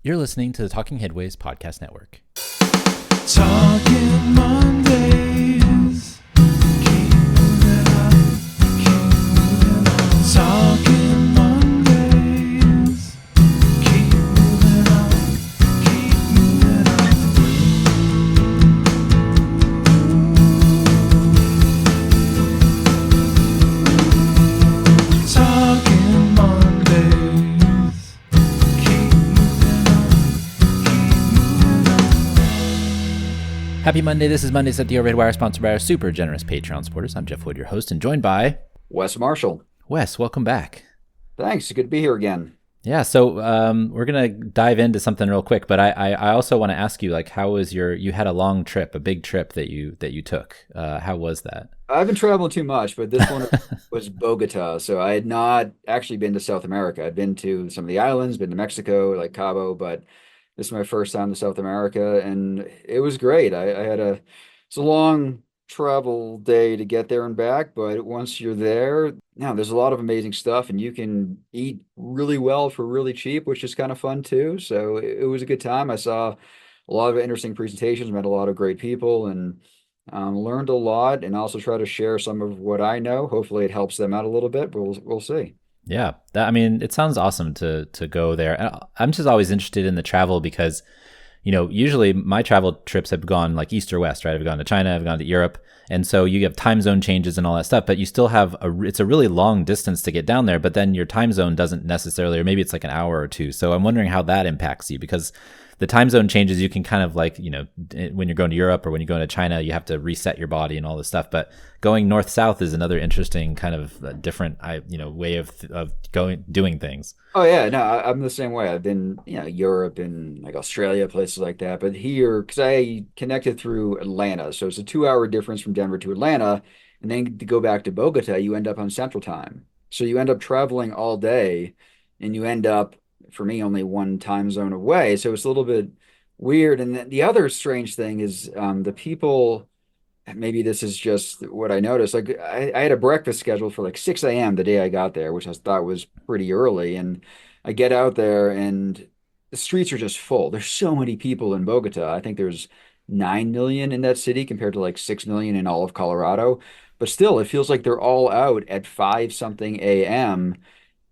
You're listening to the Talking Headways Podcast Network. Talking Mondays. Keep moving on. Keep moving on. Talking Mondays. Keep moving on. Keep moving on. Talking Mondays. Keep moving on. Happy Monday. This is Mondays at the Overhead Wire, sponsored by our super generous Patreon supporters. I'm Jeff Wood, your host, and joined by Wes Marshall. Wes. Welcome back. Thanks. Good to be here again. Yeah, so we're going to dive into something real quick, but I also want to ask you, like, how was you had a long trip, a big trip that you took. How was that? I've been traveling too much, but this one was Bogota. So I had not actually been to South America. I'd been to some of the islands, been to Mexico, like Cabo, but this is my first time to South America, and it was great. It's a long travel day to get there and back, but once you're there, now there's a lot of amazing stuff, and you can eat really well for really cheap, which is kind of fun too. So it was a good time. I saw a lot of interesting presentations, met a lot of great people, and learned a lot, and also try to share some of what I know. Hopefully, it helps them out a little bit, but we'll see. Yeah, it sounds awesome to go there. And I'm just always interested in the travel because, usually my travel trips have gone like east or west, right? I've gone to China, I've gone to Europe. And so you have time zone changes and all that stuff, but you still have it's a really long distance to get down there, but then your time zone doesn't necessarily, or maybe it's like an hour or two. So I'm wondering how that impacts you, because the time zone changes, you can kind of like, when you're going to Europe or when you're going to China, you have to reset your body and all this stuff. But going north-south is another interesting kind of different, way of doing things. Oh yeah, no, I'm the same way. I've been, Europe and like Australia, places like that. But here, because I connected through Atlanta, so it's a 2-hour difference from Denver to Atlanta, and then to go back to Bogota, you end up on Central Time. So you end up traveling all day, and you end up, for me, only one time zone away. So it's a little bit weird. And the other strange thing is the people. Maybe this is just what I noticed. Like I had a breakfast scheduled for like 6 a.m. the day I got there, which I thought was pretty early. And I get out there and the streets are just full. There's so many people in Bogota. I think there's 9 million in that city compared to like 6 million in all of Colorado. But still, it feels like they're all out at 5 something a.m.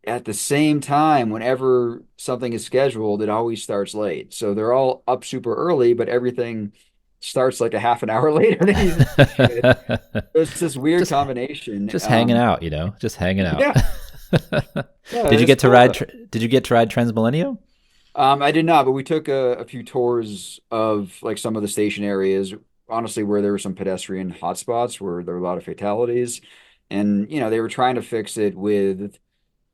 At the same time, whenever something is scheduled, it always starts late. So they're all up super early, but everything starts like a half an hour later. It's this weird combination. Just hanging out, just hanging out. Yeah. Yeah, Did you get to cool. ride? Did you get to ride Transmilenio? I did not, but we took a few tours of like some of the station areas, honestly, where there were some pedestrian hotspots where there were a lot of fatalities. And, they were trying to fix it with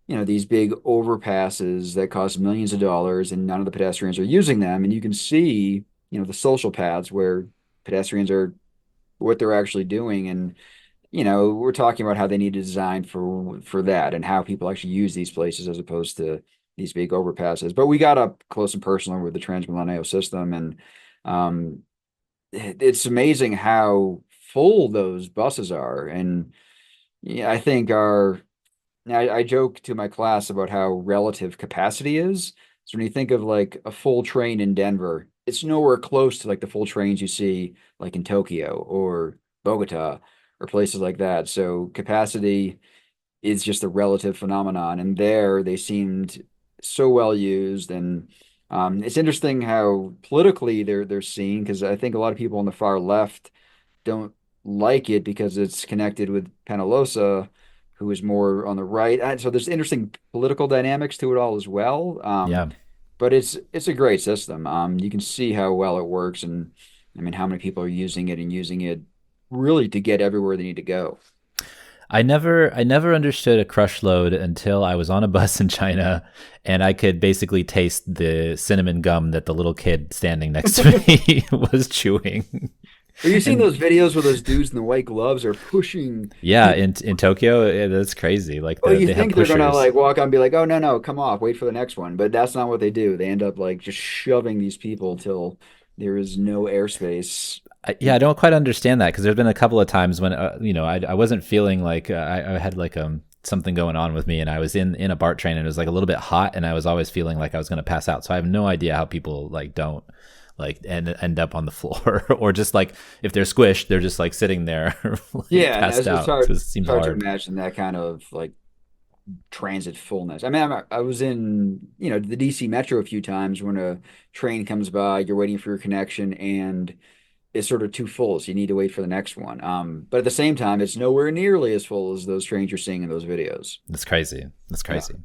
these big overpasses that cost millions of dollars, and none of the pedestrians are using them. And you can see, the social paths where pedestrians are, what they're actually doing. And, we're talking about how they need to design for that and how people actually use these places as opposed to these big overpasses. But we got up close and personal with the Transmilenio system. And it's amazing how full those buses are. And yeah, I think I joke to my class about how relative capacity is. So when you think of like a full train in Denver, it's nowhere close to like the full trains you see like in Tokyo or Bogota or places like that. So capacity is just a relative phenomenon. And there they seemed so well used. And it's interesting how politically they're seen, because I think a lot of people on the far left don't like it because it's connected with Penalosa, who is more on the right. So there's interesting political dynamics to it all as well. Yeah. But it's a great system. You can see how well it works, and I mean how many people are using it and using it really to get everywhere they need to go. I never understood a crush load until I was on a bus in China and I could basically taste the cinnamon gum that the little kid standing next to me was chewing. Have you seen those videos where those dudes in the white gloves are pushing? Yeah, in Tokyo, that's crazy. Like, You they think have they're gonna pushers. like walk on and be like, "Oh no, come off, wait for the next one," but that's not what they do. They end up like just shoving these people till there is no airspace. Yeah, I don't quite understand that, because there's been a couple of times when I wasn't feeling like I had like something going on with me, and I was in a BART train, and it was like a little bit hot, and I was always feeling like I was going to pass out. So I have no idea how people like don't like end up on the floor or just like if they're squished, they're just like sitting there like, Yeah, passed it's out. hard, So it seems it's hard to hard. imagine that kind of like transit fullness. I mean, I was in, the DC Metro a few times when a train comes by, you're waiting for your connection and it's sort of too full, so you need to wait for the next one. But at the same time, it's nowhere nearly as full as those trains you're seeing in those videos. That's crazy. That's Yeah. crazy.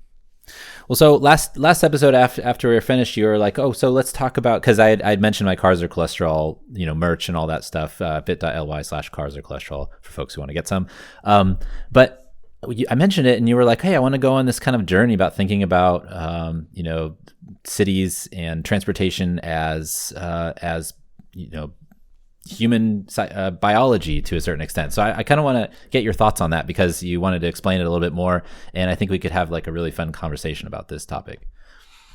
Well, so last episode after we were finished, you were like, oh, so let's talk about, because I'd mentioned my Cars or Cholesterol, merch and all that stuff, bit.ly/cars or cholesterol for folks who want to get some. But I mentioned it and you were like, hey, I want to go on this kind of journey about thinking about, cities and transportation as human biology to a certain extent. So I kind of want to get your thoughts on that because you wanted to explain it a little bit more. And I think we could have like a really fun conversation about this topic.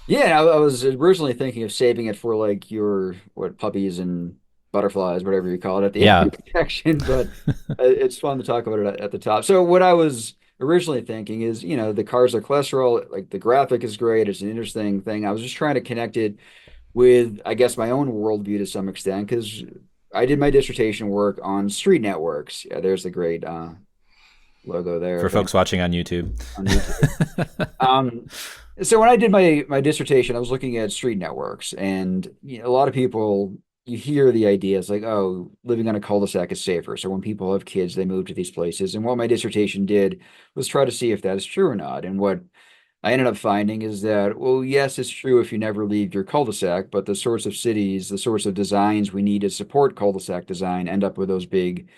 Yeah, I was originally thinking of saving it for like your puppies and butterflies, whatever you call it, at the end Yeah. of the section, but it's fun to talk about it at the top. So what I was originally thinking is, the cars are cholesterol, like the graphic is great, it's an interesting thing. I was just trying to connect it with, I guess, my own worldview to some extent, because I did my dissertation work on street networks. Yeah, there's the great logo there. For folks watching on YouTube. On YouTube. So when I did my dissertation, I was looking at street networks, and a lot of people, you hear the ideas like, oh, living on a cul-de-sac is safer. So when people have kids, they move to these places. And what my dissertation did was try to see if that is true or not. And what I ended up finding is that, well, yes, it's true if you never leave your cul-de-sac, but the sorts of cities, the sorts of designs we need to support cul-de-sac design end up with those big,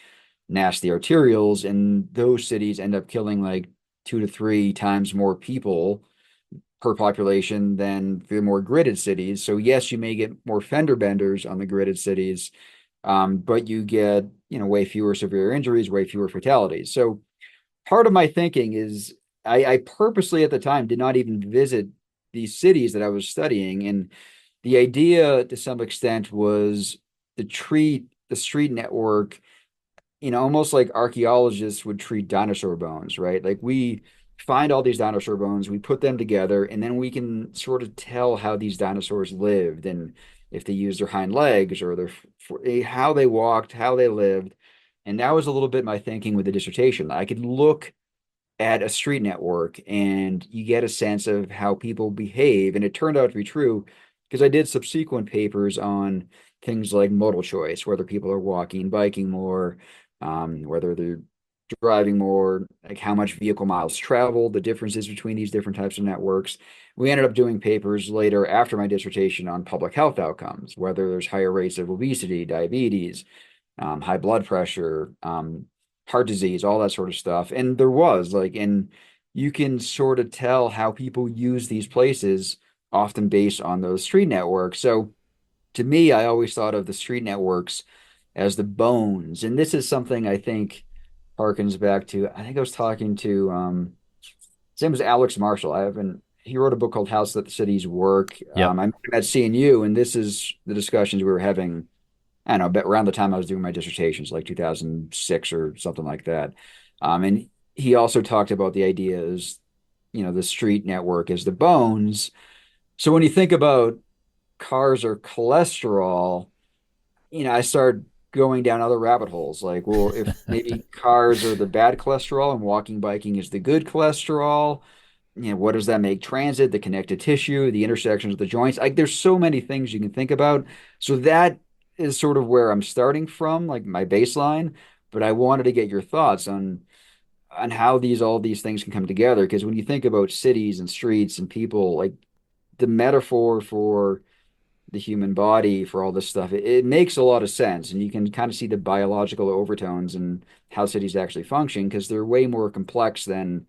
nasty arterials, and those cities end up killing like 2 to 3 times more people per population than the more gridded cities. So yes, you may get more fender benders on the gridded cities, but you get, way fewer severe injuries, way fewer fatalities. So part of my thinking is I purposely at the time did not even visit these cities that I was studying. And the idea to some extent was to treat the street network, almost like archaeologists would treat dinosaur bones, right? Like we find all these dinosaur bones, we put them together, and then we can sort of tell how these dinosaurs lived and if they used their hind legs or how they walked, how they lived. And that was a little bit my thinking with the dissertation. I could look at a street network and you get a sense of how people behave. And it turned out to be true because I did subsequent papers on things like modal choice, whether people are walking, biking more, whether they're driving more, like how much vehicle miles traveled, the differences between these different types of networks. We ended up doing papers later after my dissertation on public health outcomes, whether there's higher rates of obesity, diabetes, high blood pressure, heart disease, all that sort of stuff. And there was and you can sort of tell how people use these places often based on those street networks. So to me, I always thought of the street networks as the bones. And this is something I think harkens back to, I think I was talking to, his name was Alex Marshall. He wrote a book called How the Cities Work. Yep. I met him at CNU, and this is the discussions we were having, I don't know, but around the time I was doing my dissertations, like 2006 or something like that. And he also talked about the ideas, the street network as the bones. So when you think about cars or cholesterol, I started going down other rabbit holes. Like, well, if maybe cars are the bad cholesterol and walking, biking is the good cholesterol, what does that make transit, the connective tissue, the intersections of the joints? Like, there's so many things you can think about. So that is sort of where I'm starting from, like my baseline. But I wanted to get your thoughts on how all these things can come together. Because when you think about cities and streets and people, like the metaphor for the human body for all this stuff, it makes a lot of sense. And you can kind of see the biological overtones and how cities actually function because they're way more complex than,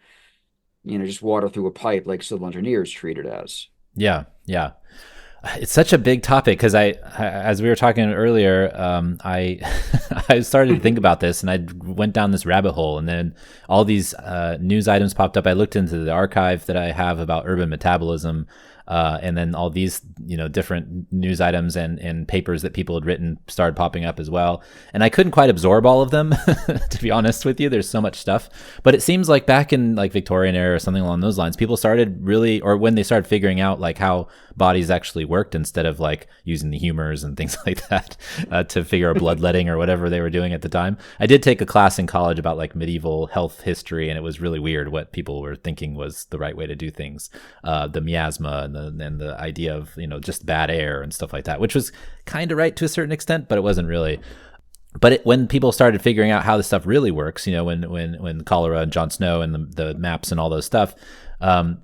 just water through a pipe like civil engineers treat it as. Yeah. Yeah. It's such a big topic because as we were talking earlier, I I started to think about this and I went down this rabbit hole, and then all these news items popped up. I looked into the archive that I have about urban metabolism, And then all these, different news items and papers that people had written started popping up as well. And I couldn't quite absorb all of them, to be honest with you. There's so much stuff. But it seems like back in like Victorian era or something along those lines, people started really, or when they started figuring out like how bodies actually worked instead of like using the humors and things like that to figure out bloodletting or whatever they were doing at the time. I did take a class in college about like medieval health history, and it was really weird what people were thinking was the right way to do things. The miasma and the idea of, just bad air and stuff like that, which was kind of right to a certain extent, but it wasn't really. But when people started figuring out how this stuff really works, when cholera and Jon Snow and the maps and all those stuff,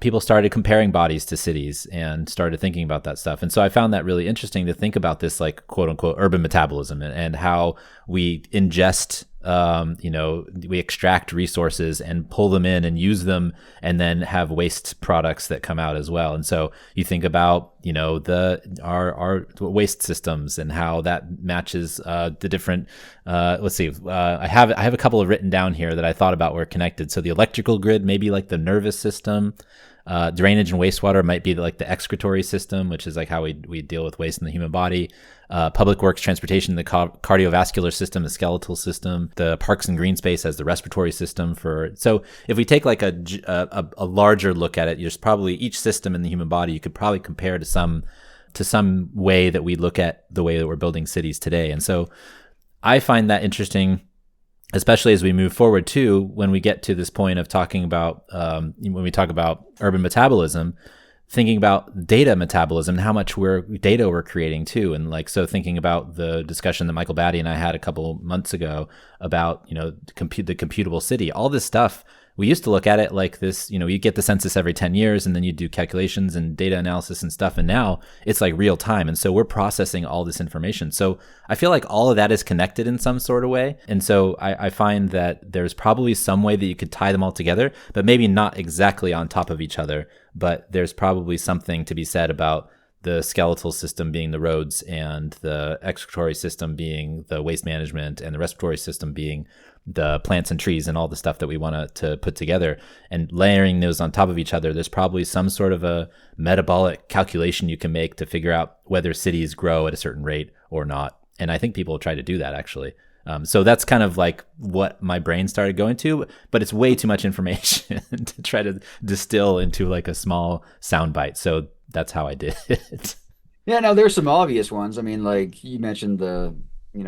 people started comparing bodies to cities and started thinking about that stuff. And so I found that really interesting to think about this, like, quote unquote, urban metabolism and how we ingest, we extract resources and pull them in and use them and then have waste products that come out as well. And so you think about, our waste systems and how that matches the different, let's see, I have a couple of written down here that I thought about were connected. So the electrical grid, maybe like the nervous system. Drainage and wastewater might be like the excretory system, which is like how we deal with waste in the human body. Public works, transportation, the cardiovascular system, the skeletal system. The parks and green space as the respiratory system. So if we take like a larger look at it, there's probably each system in the human body you could probably compare to some way that we look at the way that we're building cities today. And so I find that interesting, especially as we move forward too, when we get to this point of talking about, when we talk about urban metabolism, thinking about data metabolism and how much data we're creating too. And like, so thinking about the discussion that Michael Batty and I had a couple months ago about, the computable city, all this stuff. We used to look at it like this, you get the census every 10 years and then you do calculations and data analysis and stuff. And now it's like real time. And so we're processing all this information. So I feel like all of that is connected in some sort of way. And so I find that there's probably some way that you could tie them all together, but maybe not exactly on top of each other. But there's probably something to be said about the skeletal system being the roads and the excretory system being the waste management and the respiratory system being the plants and trees and all the stuff that we want to put together, and layering those on top of each other. There's probably some sort of a metabolic calculation you can make to figure out whether cities grow at a certain rate or not. And I think people try to do that actually. So that's kind of like what my brain started going to, but it's way too much information to try to distill into like a small soundbite. So that's how I did it. Yeah, no, there's some obvious ones. I mean, like you mentioned the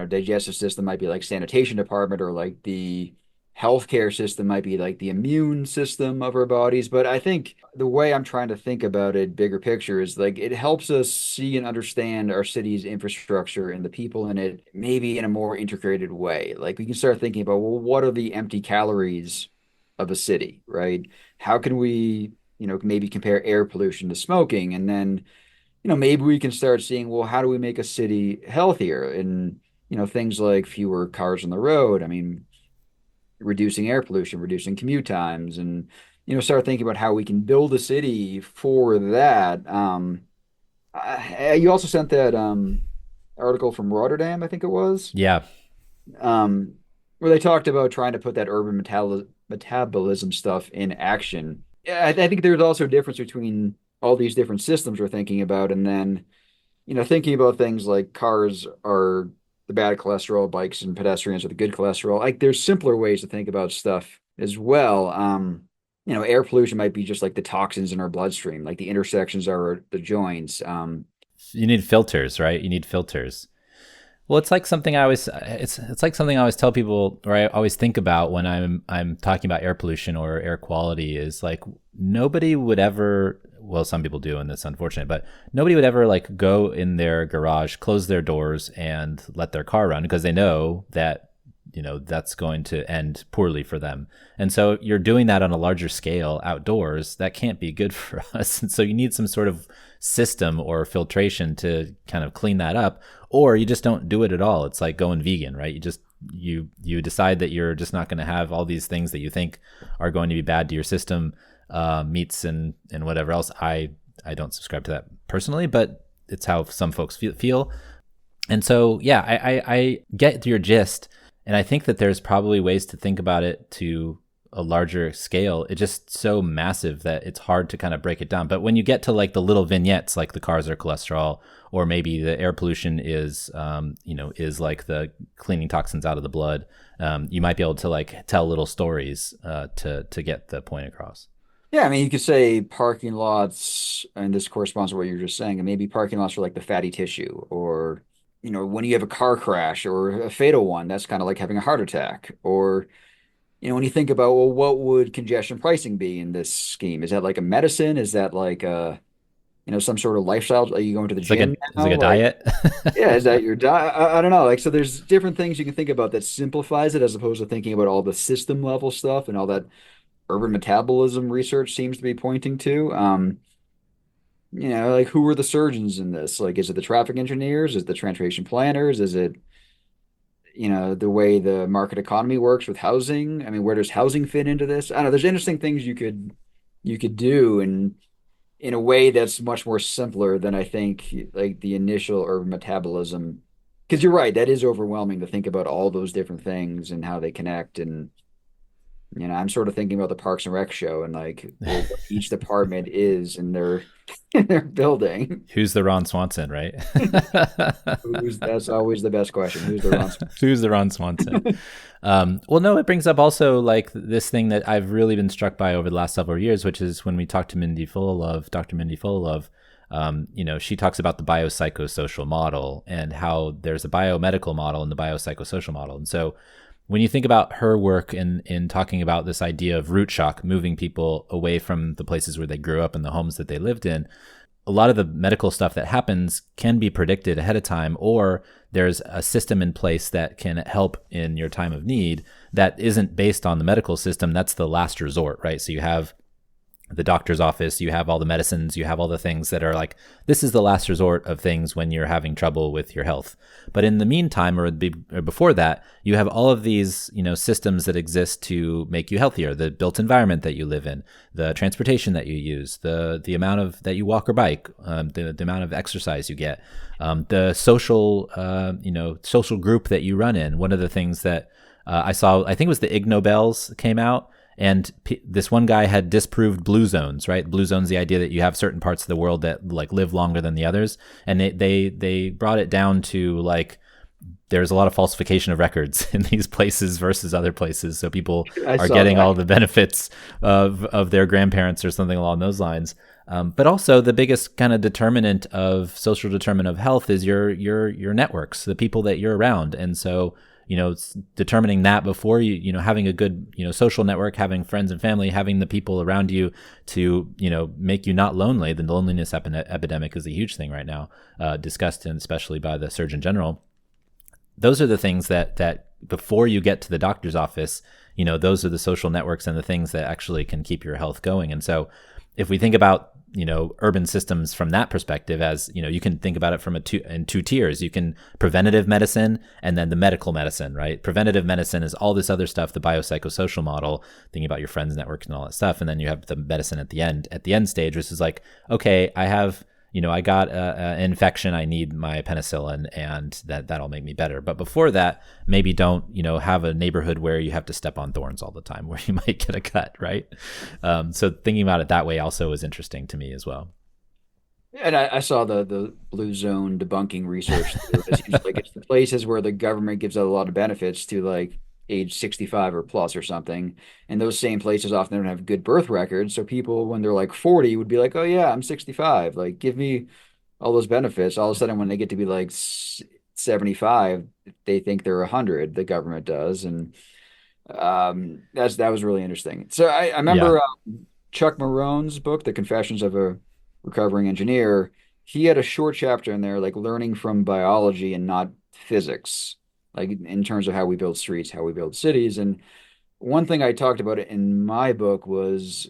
digestive system might be like sanitation department, or like the healthcare system might be like the immune system of our bodies. But I think the way I'm trying to think about it, bigger picture, is like it helps us see and understand our city's infrastructure and the people in it, maybe in a more integrated way. Like we can start thinking about, well, what are the empty calories of a city, right? How can we, maybe compare air pollution to smoking? And then, maybe we can start seeing, well, how do we make a city healthier? And things like fewer cars on the road. I mean, reducing air pollution, reducing commute times, and, start thinking about how we can build a city for that. You also sent that article from Rotterdam, I think it was. Yeah. Where they talked about trying to put that urban metabolism stuff in action. Yeah, I think there's also a difference between all these different systems we're thinking about, and then, thinking about things like cars are the bad cholesterol, bikes and pedestrians are the good cholesterol. Like there's simpler ways to think about stuff as well. Air pollution might be just like the toxins in our bloodstream, like the intersections are the joints. You need filters, right? You need filters. Well, it's like something I always tell people, or I always think about when I'm talking about air pollution or air quality, is like nobody would ever, well, some people do, and that's unfortunate, but nobody would ever like go in their garage, close their doors and let their car run, because they know that, that's going to end poorly for them. And so you're doing that on a larger scale outdoors. That can't be good for us. And so you need some sort of system or filtration to kind of clean that up, or you just don't do it at all. It's like going vegan, right? You decide that you're just not going to have all these things that you think are going to be bad to your system, meats and whatever else. I don't subscribe to that personally, but it's how some folks feel. And so, yeah, I get your gist. And I think that there's probably ways to think about it to a larger scale, it's just so massive that it's hard to kind of break it down. But when you get to like the little vignettes, like the cars are cholesterol, or maybe the air pollution is, is like the cleaning toxins out of the blood, you might be able to like tell little stories to get the point across. Yeah, I mean, you could say parking lots, and this corresponds to what you're just saying, and maybe parking lots are like the fatty tissue, or, when you have a car crash or a fatal one, that's kind of like having a heart attack. Or, when you think about, well, what would congestion pricing be in this scheme? Is that like a medicine? Is that like some sort of lifestyle? Are you going to the gym It's like now? a Like, diet. yeah, is that your diet? I don't know. Like, so there's different things you can think about that simplifies it as opposed to thinking about all the system level stuff and all that urban metabolism research seems to be pointing to. Like who are the surgeons in this? Like, is it the traffic engineers? Is it the transportation planners? Is it, the way the market economy works with housing? I mean, where does housing fit into this? I don't know. There's interesting things you could do in a way that's much more simpler than I think like the initial urban metabolism. Because you're right, that is overwhelming to think about all those different things and how they connect. And I'm sort of thinking about the Parks and Rec show and like, well, what each department is in their in their building. Who's the Ron Swanson, right? That's always the best question. Who's the Ron? Who's the Ron Swanson? Well, no, it brings up also like this thing that I've really been struck by over the last several years, which is when we talked to Dr. Mindy Fullilove. She talks about the biopsychosocial model and how there's a biomedical model and the biopsychosocial model. And so when you think about her work in talking about this idea of root shock, moving people away from the places where they grew up and the homes that they lived in, a lot of the medical stuff that happens can be predicted ahead of time, or there's a system in place that can help in your time of need that isn't based on the medical system. That's the last resort, right? So you have the doctor's office, you have all the medicines, you have all the things that are like, this is the last resort of things when you're having trouble with your health. But in the meantime, or before that, you have all of these, systems that exist to make you healthier, the built environment that you live in, the transportation that you use, the amount of that you walk or bike, the amount of exercise you get, the social group that you run in. One of the things that I saw, I think it was the Ig Nobels came out, and this one guy had disproved blue zones, right? Blue zones, the idea that you have certain parts of the world that like live longer than the others. And they brought it down to like, there's a lot of falsification of records in these places versus other places. So people are getting all the benefits of their grandparents or something along those lines. But also the biggest kind of determinant of social determinant of health is your networks, the people that you're around. And so, determining that before you, having a good, social network, having friends and family, having the people around you to, make you not lonely. The loneliness epidemic is a huge thing right now, discussed, and especially by the Surgeon General. Those are the things that before you get to the doctor's office, those are the social networks and the things that actually can keep your health going. And so if we think about, urban systems from that perspective, as, you can think about it from in two tiers. You can preventative medicine and then the medical medicine, right? Preventative medicine is all this other stuff, the biopsychosocial model, thinking about your friends networks and all that stuff. And then you have the medicine at the end stage, which is like, okay, I have, I got an infection, I need my penicillin, and that'll make me better. But before that, maybe don't, have a neighborhood where you have to step on thorns all the time, where you might get a cut, right? So thinking about it that way also is interesting to me as well. And I saw the blue zone debunking research. It seems like it's the places where the government gives out a lot of benefits to like age 65 or plus or something. And those same places often don't have good birth records. So people, when they're like 40, would be like, oh, yeah, I'm 65. Like, give me all those benefits. All of a sudden, when they get to be like 75, they think they're 100. The government does. And that was really interesting. So I Yeah. remember Chuck Marone's book, The Confessions of a Recovering Engineer. He had a short chapter in there, like learning from biology and not physics, like in terms of how we build streets, how we build cities. And one thing I talked about in my book was,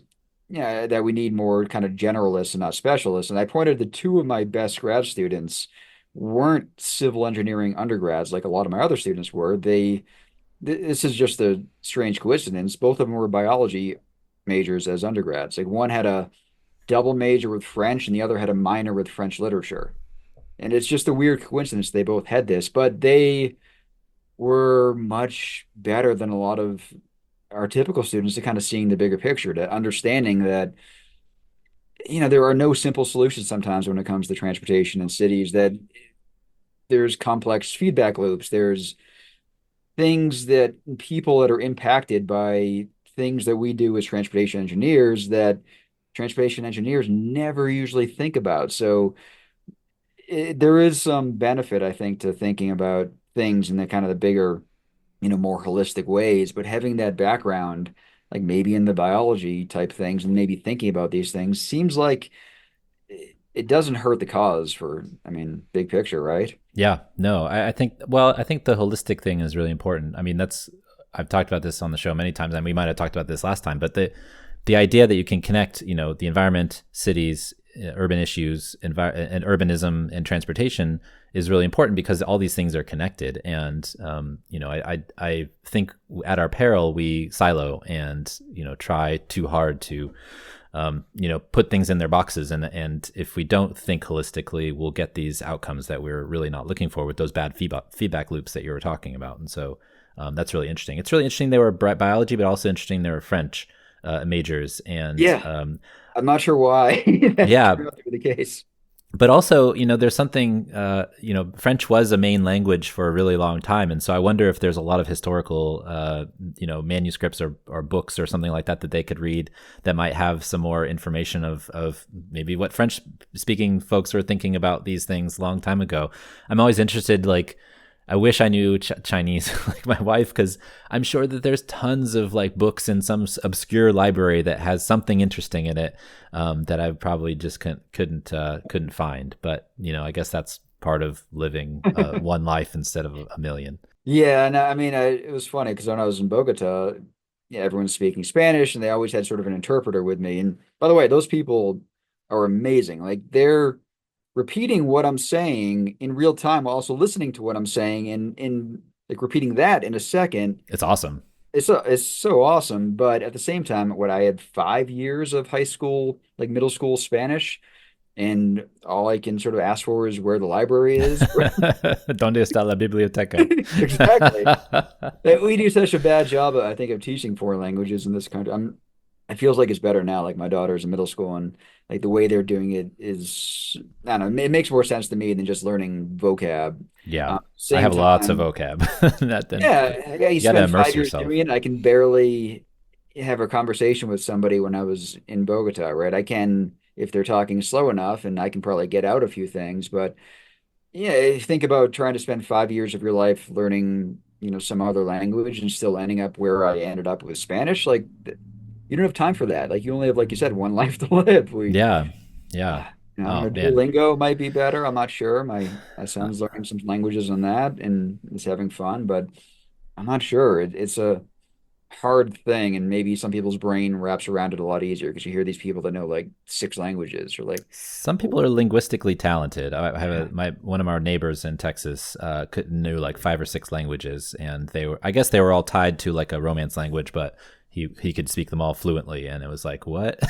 yeah, that we need more kind of generalists and not specialists. And I pointed to two of my best grad students weren't civil engineering undergrads like a lot of my other students were. This is just a strange coincidence. Both of them were biology majors as undergrads. Like one had a double major with French and the other had a minor with French literature. And it's just a weird coincidence they both had this, but they were much better than a lot of our typical students to kind of seeing the bigger picture, to understanding that, there are no simple solutions sometimes when it comes to transportation in cities, that there's complex feedback loops. There's things that people that are impacted by things that we do as transportation engineers that transportation engineers never usually think about. So there is some benefit, I think, to thinking about things in the kind of the bigger, more holistic ways, but having that background, like maybe in the biology type things and maybe thinking about these things seems like it doesn't hurt the cause for, I mean, big picture, right? Yeah, no, I think, well, I think the holistic thing is really important. I mean, I've talked about this on the show many times, and we might have talked about this last time, but the idea that you can connect, the environment, cities, urban issues, and urbanism and transportation is really important because all these things are connected. And, I think at our peril, we silo and, try too hard to, put things in their boxes. And if we don't think holistically, we'll get these outcomes that we're really not looking for with those bad feedback loops that you were talking about. And so that's really interesting. It's really interesting they were biology, but also interesting they were French majors. And Yeah, I'm not sure why that yeah, turned out to be the case. but also, there's something, French was a main language for a really long time. And so I wonder if there's a lot of historical, manuscripts or books or something like that they could read that might have some more information of maybe what French speaking folks were thinking about these things a long time ago. I'm always interested, like, I wish I knew Chinese like my wife, because I'm sure that there's tons of like books in some obscure library that has something interesting in it that I probably just couldn't find. But I guess that's part of living one life instead of a million. Yeah, and I mean, it was funny because when I was in Bogota, yeah, everyone's speaking Spanish, and they always had sort of an interpreter with me. And by the way, those people are amazing. Like they're repeating what I'm saying in real time, while also listening to what I'm saying, and like repeating that in a second. It's awesome. It's so awesome. But at the same time, what I had 5 years of high school, like middle school Spanish, and all I can sort of ask for is where the library is. ¿Dónde está la biblioteca? Exactly. We do such a bad job, I think, of teaching foreign languages in this country. It feels like it's better now. Like my daughter's in middle school, and like the way they're doing it is, I don't know, it makes more sense to me than just learning vocab. Yeah, I Same have lots of time, vocab. yeah, you You got to spend immerse 5 years yourself. doing it. I can barely have a conversation with somebody when I was in Bogota, right? I can if they're talking slow enough, and I can probably get out a few things. But yeah, if you think about trying to spend 5 years of your life learning, some other language and still ending up where I ended up with Spanish, like you don't have time for that. Like you only have, like you said, one life to live. Yeah, yeah. I don't Oh know, man. Duolingo might be better. I'm not sure. My son's learning some languages on that and is having fun, but I'm not sure. It's a hard thing, and maybe some people's brain wraps around it a lot easier because you hear these people that know like six languages or like, Some people are linguistically talented. I have yeah, one of our neighbors in Texas knew like 5 or 6 languages, and I guess they were all tied to like a Romance language, but he could speak them all fluently, and it was like, what?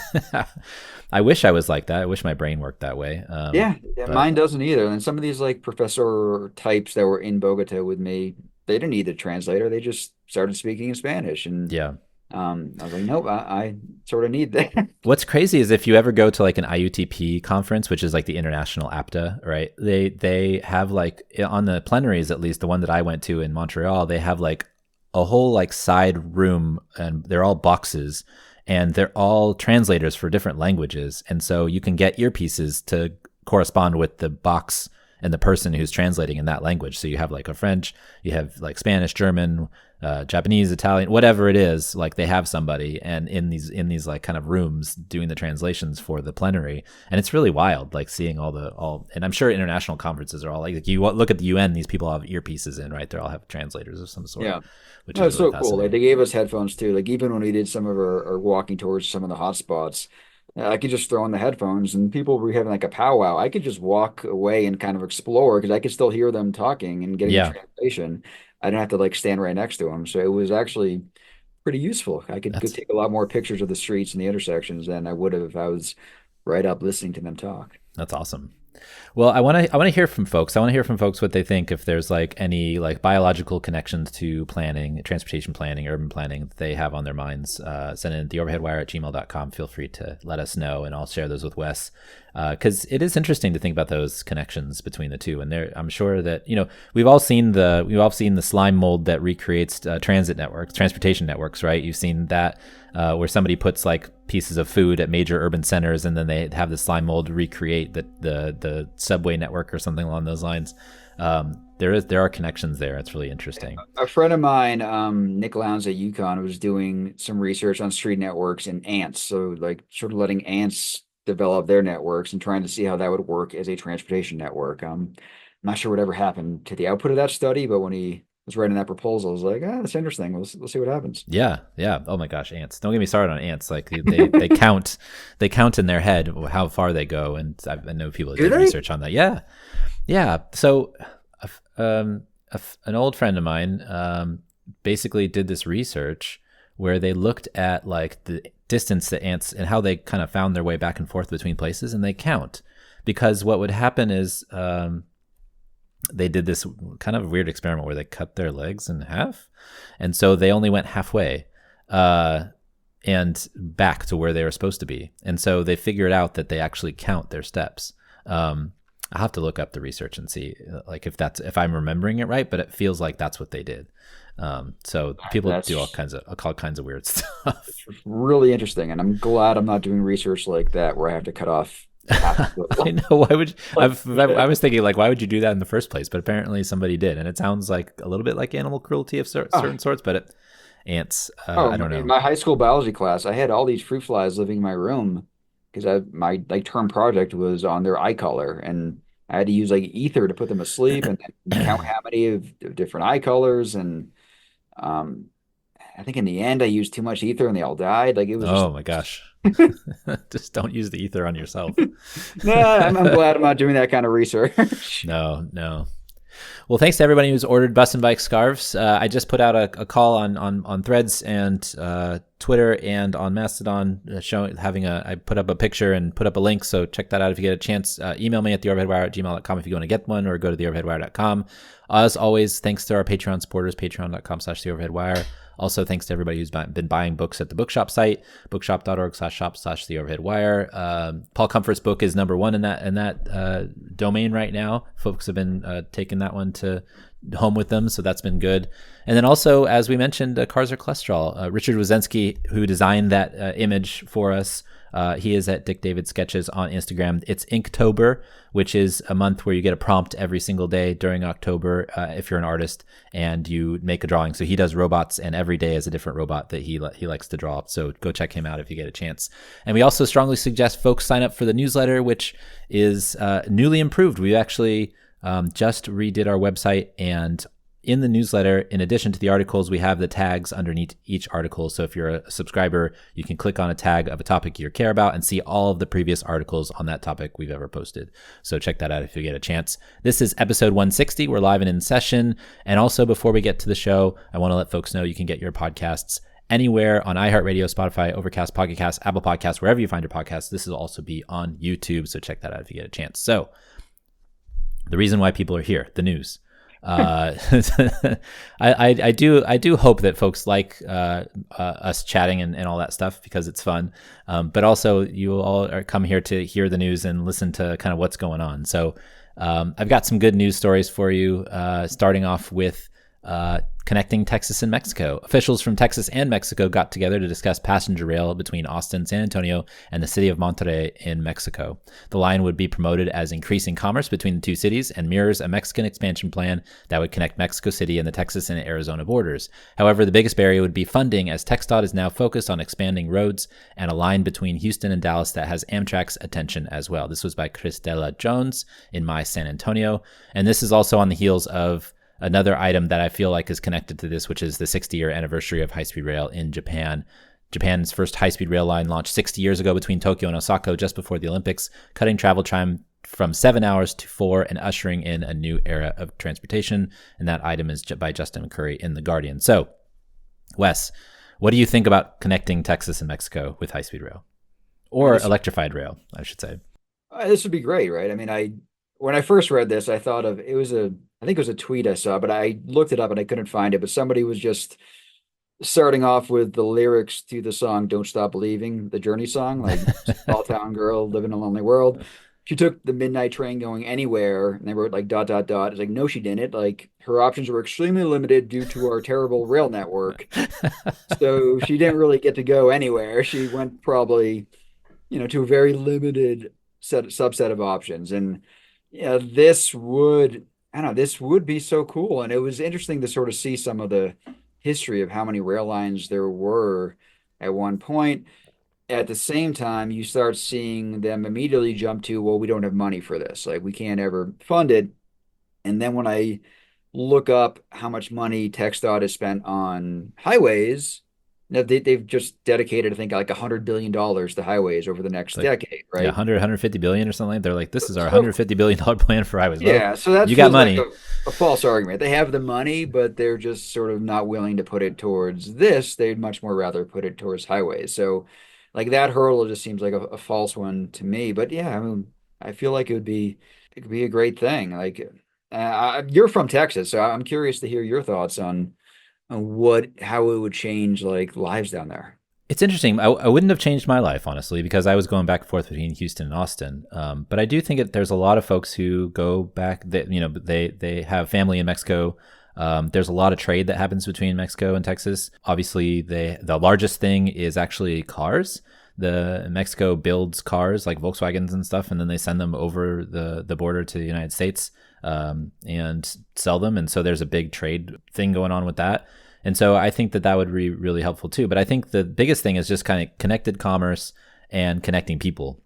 I wish I was like that. I wish my brain worked that way. yeah, But mine doesn't either. And some of these like professor types that were in Bogota with me, they didn't need a translator. They just started speaking in Spanish, and yeah. I was like, nope, I sort of need that. What's crazy is if you ever go to like an IUTP conference, which is like the International APTA, right? They have like on the plenaries, at least the one that I went to in Montreal, they have like a whole like side room, and they're all boxes, and they're all translators for different languages, and so you can get earpieces to correspond with the box and the person who's translating in that language. So you have like a French, you have like Spanish, German, Japanese, Italian, whatever it is. Like they have somebody, and in these like kind of rooms doing the translations for the plenary, and it's really wild. Like seeing and I'm sure international conferences are all like you look at the UN, these people have earpieces in, right? They all have translators of some sort, Yeah. which No, is it's really so cool. Like fascinating. they gave us headphones too. Like even when we did some of our walking tours, some of the hot spots, I could just throw on the headphones, and people were having like a powwow. I could just walk away and kind of explore because I could still hear them talking and getting the Yeah, translation. I didn't have to like stand right next to them. So it was actually pretty useful. I could that's take a lot more pictures of the streets and the intersections than I would have if I was right up listening to them talk. That's awesome. Well, I want to hear from folks. I want to hear from folks what they think, if there's like any like biological connections to planning, transportation planning, urban planning that they have on their minds. Send in theoverheadwire@gmail.com. Feel free to let us know, and I'll share those with Wes, because it is interesting to think about those connections between the two. And I'm sure that we've all seen the slime mold that recreates transportation networks, right? You've seen that. Where somebody puts like pieces of food at major urban centers, and then they have the slime mold recreate the subway network or something along those lines. There are connections there. It's really interesting. A friend of mine, Nick Lowndes at UConn, was doing some research on street networks and ants. So like sort of letting ants develop their networks and trying to see how that would work as a transportation network. I'm not sure whatever happened to the output of that study, but when he was writing that proposal, I was like, that's interesting. We'll see what happens. Yeah. Oh my gosh, ants! Don't get me started on ants. Like they count in their head how far they go, and I know people that did research on that. Yeah. So, an old friend of mine basically did this research where they looked at like the distance that ants and how they kind of found their way back and forth between places, and they count, because what would happen is they did this kind of weird experiment where they cut their legs in half, and so they only went halfway and back to where they were supposed to be, and so they figured out that they actually count their steps. I'll have to look up the research and see like if I'm remembering it right, but it feels like that's what they did. So people do all kinds of weird stuff. Really interesting, and I'm glad I'm not doing research like that where I have to cut off. I know. Why would you? I was thinking like, why would you do that in the first place? But apparently somebody did, and it sounds like a little bit like animal cruelty of certain sorts. But ants, I don't know. In my high school biology class, I had all these fruit flies living in my room because my like term project was on their eye color, and I had to use like ether to put them asleep and then count how many of different eye colors. And I think in the end I used too much ether and they all died. Like it was. Oh my gosh. Just don't use the ether on yourself. I'm glad I'm not doing that kind of research. No. Well, thanks to everybody who's ordered Bus and Bike scarves. I just put out a call on Threads and Twitter and on Mastodon, I put up a picture and put up a link, so check that out if you get a chance. Email me at theoverheadwire@gmail.com if you want to get one, or go to theoverheadwire.com. As always, thanks to our Patreon supporters, patreon.com/theoverheadwire. Also, thanks to everybody who's been buying books at the bookshop site, bookshop.org/shop/theoverheadwire. Paul Comfort's book is number one in that domain right now. Folks have been taking that one to home with them, so that's been good. And then also, as we mentioned, Cars Are Cholesterol. Richard Wazensky, who designed that image for us, he is at Dick David Sketches on Instagram. It's Inktober, which is a month where you get a prompt every single day during October if you're an artist, and you make a drawing. So he does robots, and every day is a different robot that he likes to draw. So go check him out if you get a chance. And we also strongly suggest folks sign up for the newsletter, which is newly improved. We actually just redid our website, and in the newsletter, in addition to the articles, we have the tags underneath each article. So if you're a subscriber, you can click on a tag of a topic you care about and see all of the previous articles on that topic we've ever posted. So check that out if you get a chance. This is episode 160. We're live and in session. And also, before we get to the show, I want to let folks know you can get your podcasts anywhere on iHeartRadio, Spotify, Overcast, Pocket Cast, Apple Podcasts, wherever you find your podcasts. This will also be on YouTube. So check that out if you get a chance. So the reason why people are here, the news. I do hope that folks like us chatting and all that stuff, because it's fun. But also you all come here to hear the news and listen to kind of what's going on. So I've got some good news stories for you, starting off with connecting Texas and Mexico. Officials from Texas and Mexico got together to discuss passenger rail between Austin, San Antonio, and the city of Monterrey in Mexico. The line would be promoted as increasing commerce between the two cities and mirrors a Mexican expansion plan that would connect Mexico City and the Texas and Arizona borders. However, the biggest barrier would be funding, as TxDOT is now focused on expanding roads and a line between Houston and Dallas that has Amtrak's attention as well. This was by Cristela Jones in My San Antonio. And this is also on the heels of another item that I feel like is connected to this, which is the 60-year anniversary of high-speed rail in Japan. Japan's first high-speed rail line launched 60 years ago between Tokyo and Osaka just before the Olympics, cutting travel time from 7 hours to 4 and ushering in a new era of transportation. And that item is by Justin Curry in The Guardian. So, Wes, what do you think about connecting Texas and Mexico with high-speed rail? Or electrified rail, I should say. This would be great, right? I mean, when I first read this, I thought of it was a I think it was a tweet I saw, but I looked it up and I couldn't find it. But somebody was just starting off with the lyrics to the song "Don't Stop Believing," the Journey song, like small town girl living in a lonely world. She took the midnight train going anywhere, and they wrote like dot dot dot. It's like no, she didn't. Like her options were extremely limited due to our terrible rail network. So she didn't really get to go anywhere. She went probably, to a very limited subset of options. And this would, I don't know, this would be so cool. And it was interesting to sort of see some of the history of how many rail lines there were at one point. At the same time, you start seeing them immediately jump to, well, we don't have money for this. Like we can't ever fund it. And then when I look up how much money TxDOT has spent on highways, they've just dedicated, I think, like $100 billion to highways over the next It's like, decade, yeah, right? 150 billion or something. They're like, this is our So, $150 billion plan for highways. Well, yeah, so that you got feels like money. a false argument. They have the money, but they're just sort of not willing to put it towards this. They'd much more rather put it towards highways. So, like that hurdle just seems like a false one to me. But yeah, I mean, I feel like it could be a great thing. Like, you're from Texas, so I'm curious to hear your thoughts on how it would change like lives down there. It's interesting. I wouldn't have changed my life, honestly, because I was going back and forth between Houston and Austin. But I do think there's a lot of folks who go back. That they have family in Mexico. There's a lot of trade that happens between Mexico and Texas. Obviously, the largest thing is actually cars. The Mexico builds cars like Volkswagens and stuff, and then they send them over the border to the United States and sell them. And so there's a big trade thing going on with that. And so I think that would be really helpful too. But I think the biggest thing is just kind of connected commerce and connecting people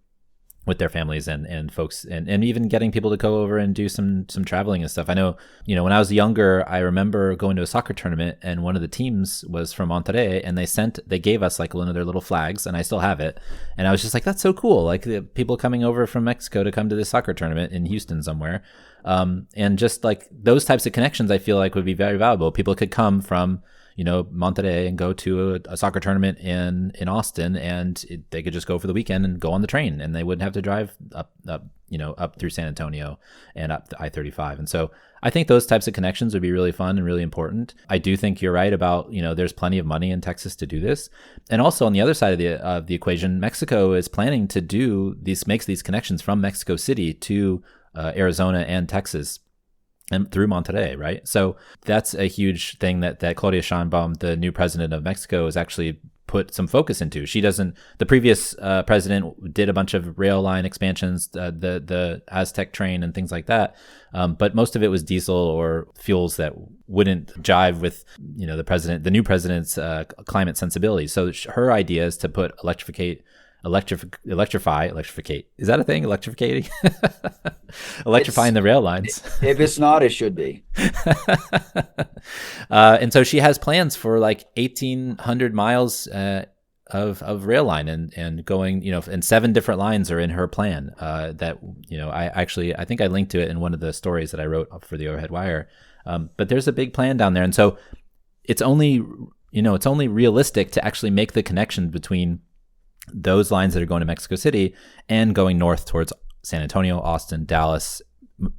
with their families and folks and even getting people to go over and do some traveling and stuff. I know, when I was younger, I remember going to a soccer tournament and one of the teams was from Monterrey and they gave us like one of their little flags and I still have it. And I was just like, that's so cool. Like the people coming over from Mexico to come to this soccer tournament in Houston somewhere. And just like those types of connections, I feel like would be very valuable. People could come from, Monterrey and go to a soccer tournament in Austin, and they could just go for the weekend and go on the train, and they wouldn't have to drive up through San Antonio and up the I-35. And so I think those types of connections would be really fun and really important. I do think you're right about, there's plenty of money in Texas to do this. And also on the other side of the equation, Mexico is planning to makes these connections from Mexico City to Arizona and Texas and through Monterrey, right? So that's a huge thing that Claudia Sheinbaum, the new president of Mexico, has actually put some focus into. The previous president did a bunch of rail line expansions, the Aztec train and things like that. But most of it was diesel or fuels that wouldn't jive with, the new president's climate sensibilities. So her idea is to put electrificate. Is that a thing? Electrificating? Electrifying the rail lines. If it's not, it should be. And so she has plans for like 1,800 miles of rail line and going, and 7 different lines are in her plan. That I think I linked to it in one of the stories that I wrote for the Overhead Wire. But there's a big plan down there, and so it's only realistic to actually make the connection between those lines that are going to Mexico City and going north towards San Antonio, Austin, Dallas,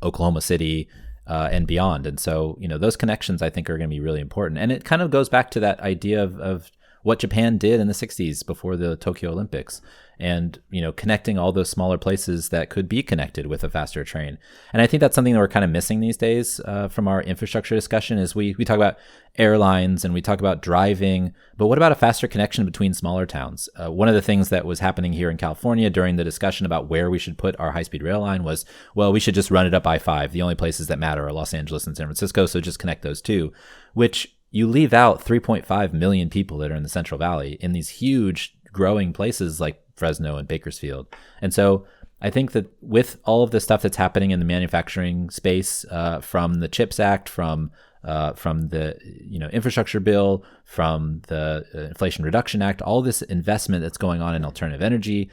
Oklahoma City, and beyond. And so, those connections I think are going to be really important. And it kind of goes back to that idea of what Japan did in the 60s before the Tokyo Olympics and, connecting all those smaller places that could be connected with a faster train. And I think that's something that we're kind of missing these days from our infrastructure discussion is we talk about airlines and we talk about driving, but what about a faster connection between smaller towns? One of the things that was happening here in California during the discussion about where we should put our high-speed rail line was, well, we should just run it up I-5. The only places that matter are Los Angeles and San Francisco, so just connect those two, which you leave out 3.5 million people that are in the Central Valley in these huge growing places like Fresno and Bakersfield. And so I think that with all of the stuff that's happening in the manufacturing space, from the CHIPS Act, from the infrastructure bill, from the Inflation Reduction Act, all this investment that's going on in alternative energy,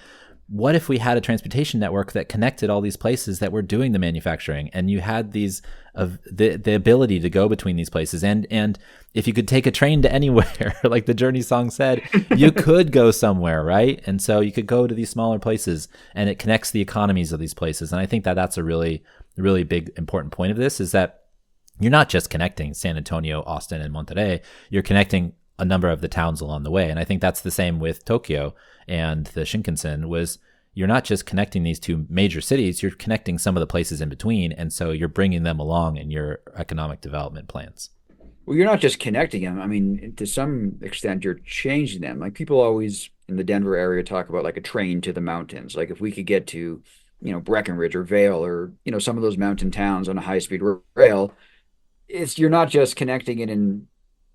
what if we had a transportation network that connected all these places that were doing the manufacturing, and you had these of the ability to go between these places, and if you could take a train to anywhere, like the Journey song said, you could go somewhere, right? And so you could go to these smaller places, and it connects the economies of these places. And I think that that's a really big important point of this, is that you're not just connecting San Antonio, Austin, and Monterrey. You're connecting a number of the towns along the way. And I think that's the same with Tokyo and the Shinkansen. Was you're not just connecting these two major cities, you're connecting some of the places in between. And so you're bringing them along in your economic development plans. Well, you're not just connecting them. I mean, to some extent, you're changing them. Like people always in the Denver area talk about like a train to the mountains. Like if we could get to, Breckenridge or Vail or, some of those mountain towns on a high-speed rail, you're not just connecting it and,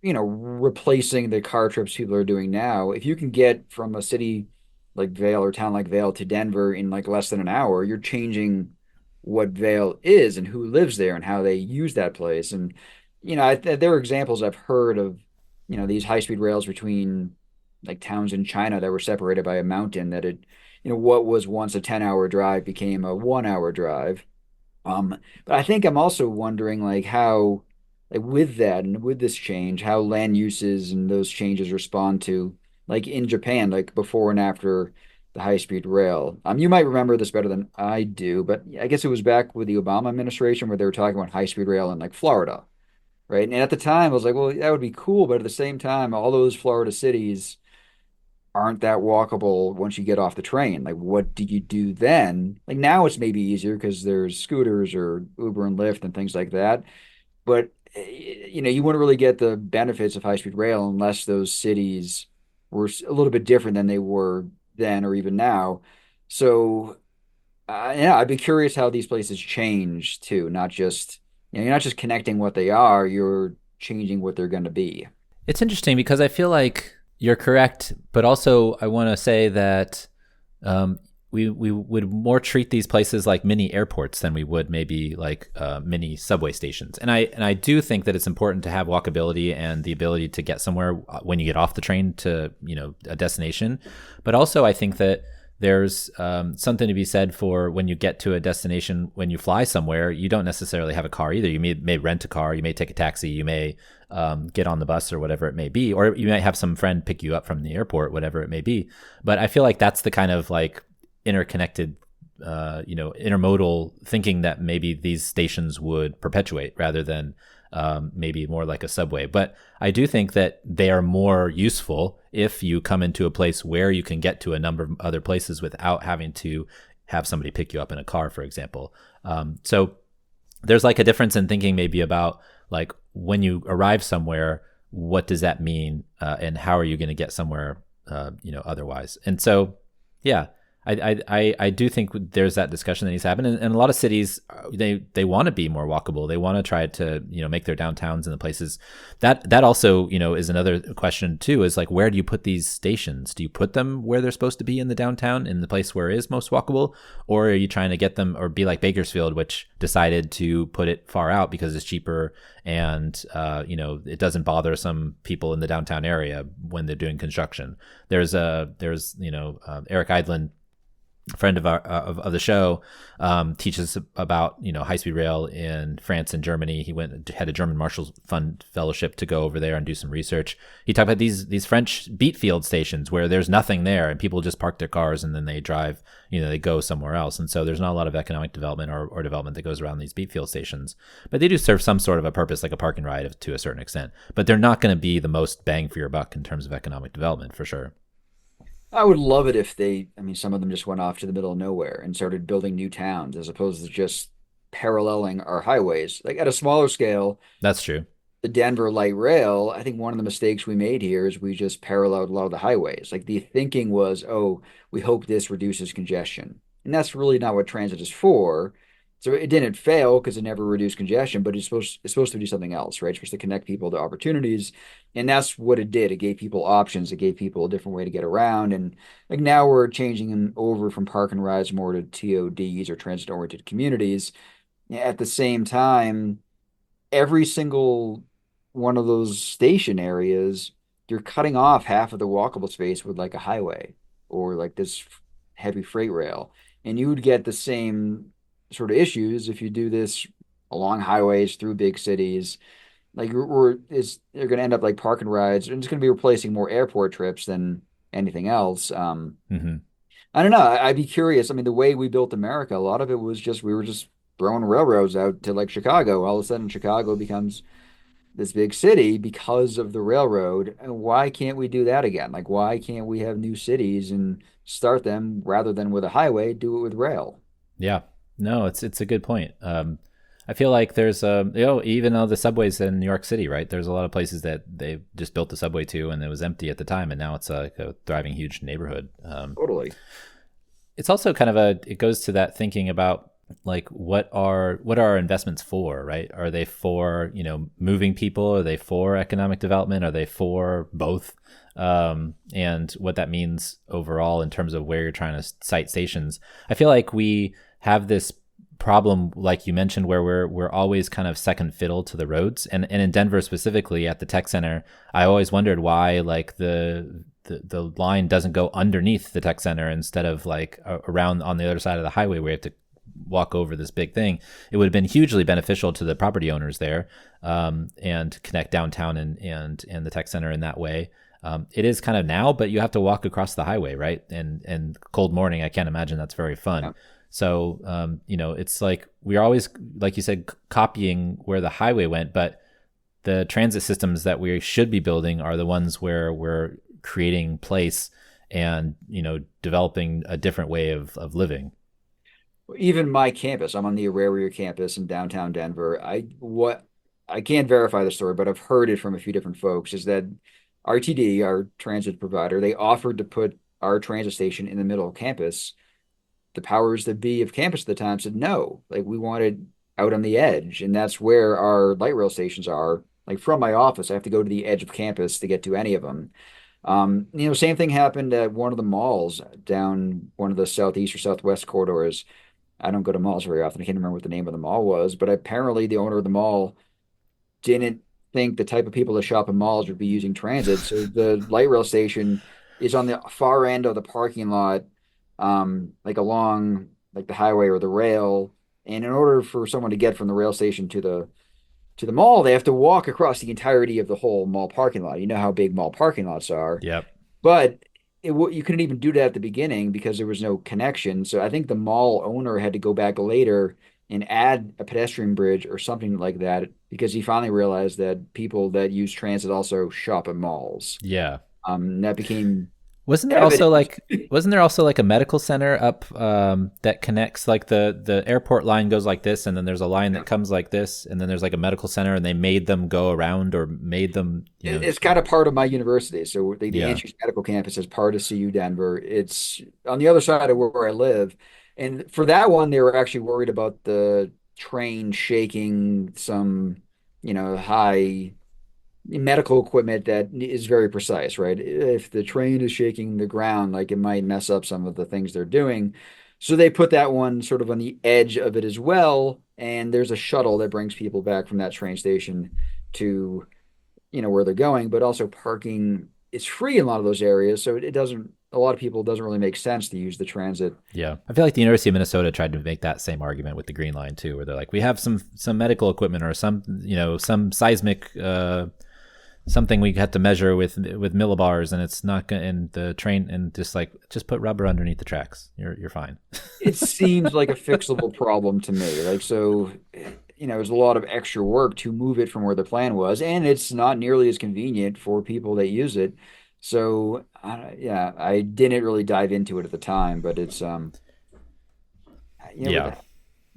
replacing the car trips people are doing now. If you can get from a city like Vail or town like Vail to Denver in like less than an hour, you're changing what Vail is and who lives there and how they use that place. And there are examples I've heard of, these high speed rails between like towns in China that were separated by a mountain that had, what was once a 10-hour drive became a 1-hour drive. But I think I'm also wondering like how, like with that and with this change, how land uses and those changes respond to like in Japan, like before and after the high speed rail. You might remember this better than I do, but I guess it was back with the Obama administration where they were talking about high speed rail in like Florida. Right. And at the time, I was like, well, that would be cool. But at the same time, all those Florida cities aren't that walkable once you get off the train. Like, what do you do then? Like, now it's maybe easier because there's scooters or Uber and Lyft and things like that. But, you wouldn't really get the benefits of high speed rail unless those cities were a little bit different than they were then or even now. So, yeah, I'd be curious how these places change too, not just you're not just connecting what they are, you're changing what they're going to be. It's interesting because I feel like you're correct, but also I want to say that we would more treat these places like mini airports than we would maybe like mini subway stations. And I do think that it's important to have walkability and the ability to get somewhere when you get off the train to a destination. But also I think that there's something to be said for when you get to a destination, when you fly somewhere, you don't necessarily have a car either. You may rent a car, you may take a taxi, you may get on the bus or whatever it may be, or you might have some friend pick you up from the airport, whatever it may be. But I feel like that's the kind of like interconnected, intermodal thinking that maybe these stations would perpetuate rather than maybe more like a subway. But I do think that they are more useful if you come into a place where you can get to a number of other places without having to have somebody pick you up in a car, for example. So there's like a difference in thinking maybe about like when you arrive somewhere, what does that mean? And how are you going to get somewhere, otherwise? And so, yeah, I do think there's that discussion that needs to happen, and a lot of cities they want to be more walkable. They want to try to make their downtowns and the places that also is another question too. Is like, where do you put these stations? Do you put them where they're supposed to be in the downtown, in the place where it is most walkable, or are you trying to get them or be like Bakersfield, which decided to put it far out because it's cheaper and it doesn't bother some people in the downtown area when they're doing construction. There's Eric Idland, friend of our of the show, teaches about high speed rail in France and Germany. He had a German Marshall Fund fellowship to go over there and do some research. He talked about these French beet field stations where there's nothing there and people just park their cars and then they drive, they go somewhere else. And so there's not a lot of economic development or development that goes around these beet field stations, but they do serve some sort of a purpose, like a park and ride to a certain extent. But they're not going to be the most bang for your buck in terms of economic development, for sure. I would love it if some of them just went off to the middle of nowhere and started building new towns as opposed to just paralleling our highways. Like at a smaller scale, That's true. the Denver light rail, I think one of the mistakes we made here is we just paralleled a lot of the highways. Like the thinking was, oh, we hope this reduces congestion. And that's really not what transit is for. So it didn't fail because it never reduced congestion, but it's supposed to do something else, right? It's supposed to connect people to opportunities. And that's what it did. It gave people options. It gave people a different way to get around. And like now we're changing them over from park and rides more to TODs or transit oriented communities. At the same time, every single one of those station areas, you're cutting off half of the walkable space with like a highway or like this heavy freight rail. And you would get the same sort of issues if you do this along highways through big cities. Like they're going to end up like parking rides, and it's going to be replacing more airport trips than anything else. Hmm. I don't know. I'd be curious. I mean, the way we built America, a lot of it was just we were just throwing railroads out to like Chicago. All of a sudden, Chicago becomes this big city because of the railroad. And why can't we do that again? Like, why can't we have new cities and start them rather than with a highway, do it with rail? Yeah, no, it's a good point. I feel like there's even though the subways in New York City, right? There's a lot of places that they just built the subway to, and it was empty at the time, and now it's like a thriving, huge neighborhood. Totally. It's also kind of it goes to that thinking about like what are our investments for, right? Are they for, moving people? Are they for economic development? Are they for both? And what that means overall in terms of where you're trying to site stations. I feel like we have this problem, like you mentioned, where we're always kind of second fiddle to the roads, and in Denver specifically at the tech center, I always wondered why like the line doesn't go underneath the tech center instead of like around on the other side of the highway where you have to walk over this big thing. It would have been hugely beneficial to the property owners there, and connect downtown and the tech center in that way. It is kind of now, but you have to walk across the highway, right? And cold morning, I can't imagine that's very fun. Yeah. So, it's like we're always, like you said, copying where the highway went, but the transit systems that we should be building are the ones where we're creating place and, developing a different way of living. Even my campus, I'm on the Auraria campus in downtown Denver. I can't verify the story, but I've heard it from a few different folks, is that RTD, our transit provider, they offered to put our transit station in the middle of campus. The powers that be of campus at the time said no, like we wanted out on the edge, and that's where our light rail stations are. Like from my office, I have to go to the edge of campus to get to any of them. Same thing happened at one of the malls down one of the southeast or southwest corridors. I don't go to malls very often. I can't remember what the name of the mall was, but apparently the owner of the mall didn't think the type of people that shop in malls would be using transit. So the light rail station is on the far end of the parking lot, like along like the highway or the rail. And in order for someone to get from the rail station to the mall, they have to walk across the entirety of the whole mall parking lot. You know how big mall parking lots are. Yep. But you couldn't even do that at the beginning because there was no connection. So I think the mall owner had to go back later and add a pedestrian bridge or something like that because he finally realized that people that use transit also shop at malls. Yeah. That became Wasn't there evident. also like a medical center up that connects, like the airport line goes like this, and then there's a line that comes like this, and then there's like a medical center, and they made them go around or made them, It's kind of part of my university. So the Yeah. Andrews Medical Campus is part of CU Denver. It's on the other side of where I live. And for that one, they were actually worried about the train shaking some, high medical equipment that is very precise, right? If the train is shaking the ground, like it might mess up some of the things they're doing. So they put that one sort of on the edge of it as well. And there's a shuttle that brings people back from that train station to, where they're going, but also parking is free in a lot of those areas. So a lot of people, it doesn't really make sense to use the transit. Yeah. I feel like the University of Minnesota tried to make that same argument with the Green Line too, where they're like, we have some medical equipment or some seismic something we had to measure with millibars, and it's not going in the train, and just put rubber underneath the tracks. You're fine. It seems like a fixable problem to me. Like, so, there's a lot of extra work to move it from where the plan was, and it's not nearly as convenient for people that use it. So, yeah, I didn't really dive into it at the time, but it's, Yeah.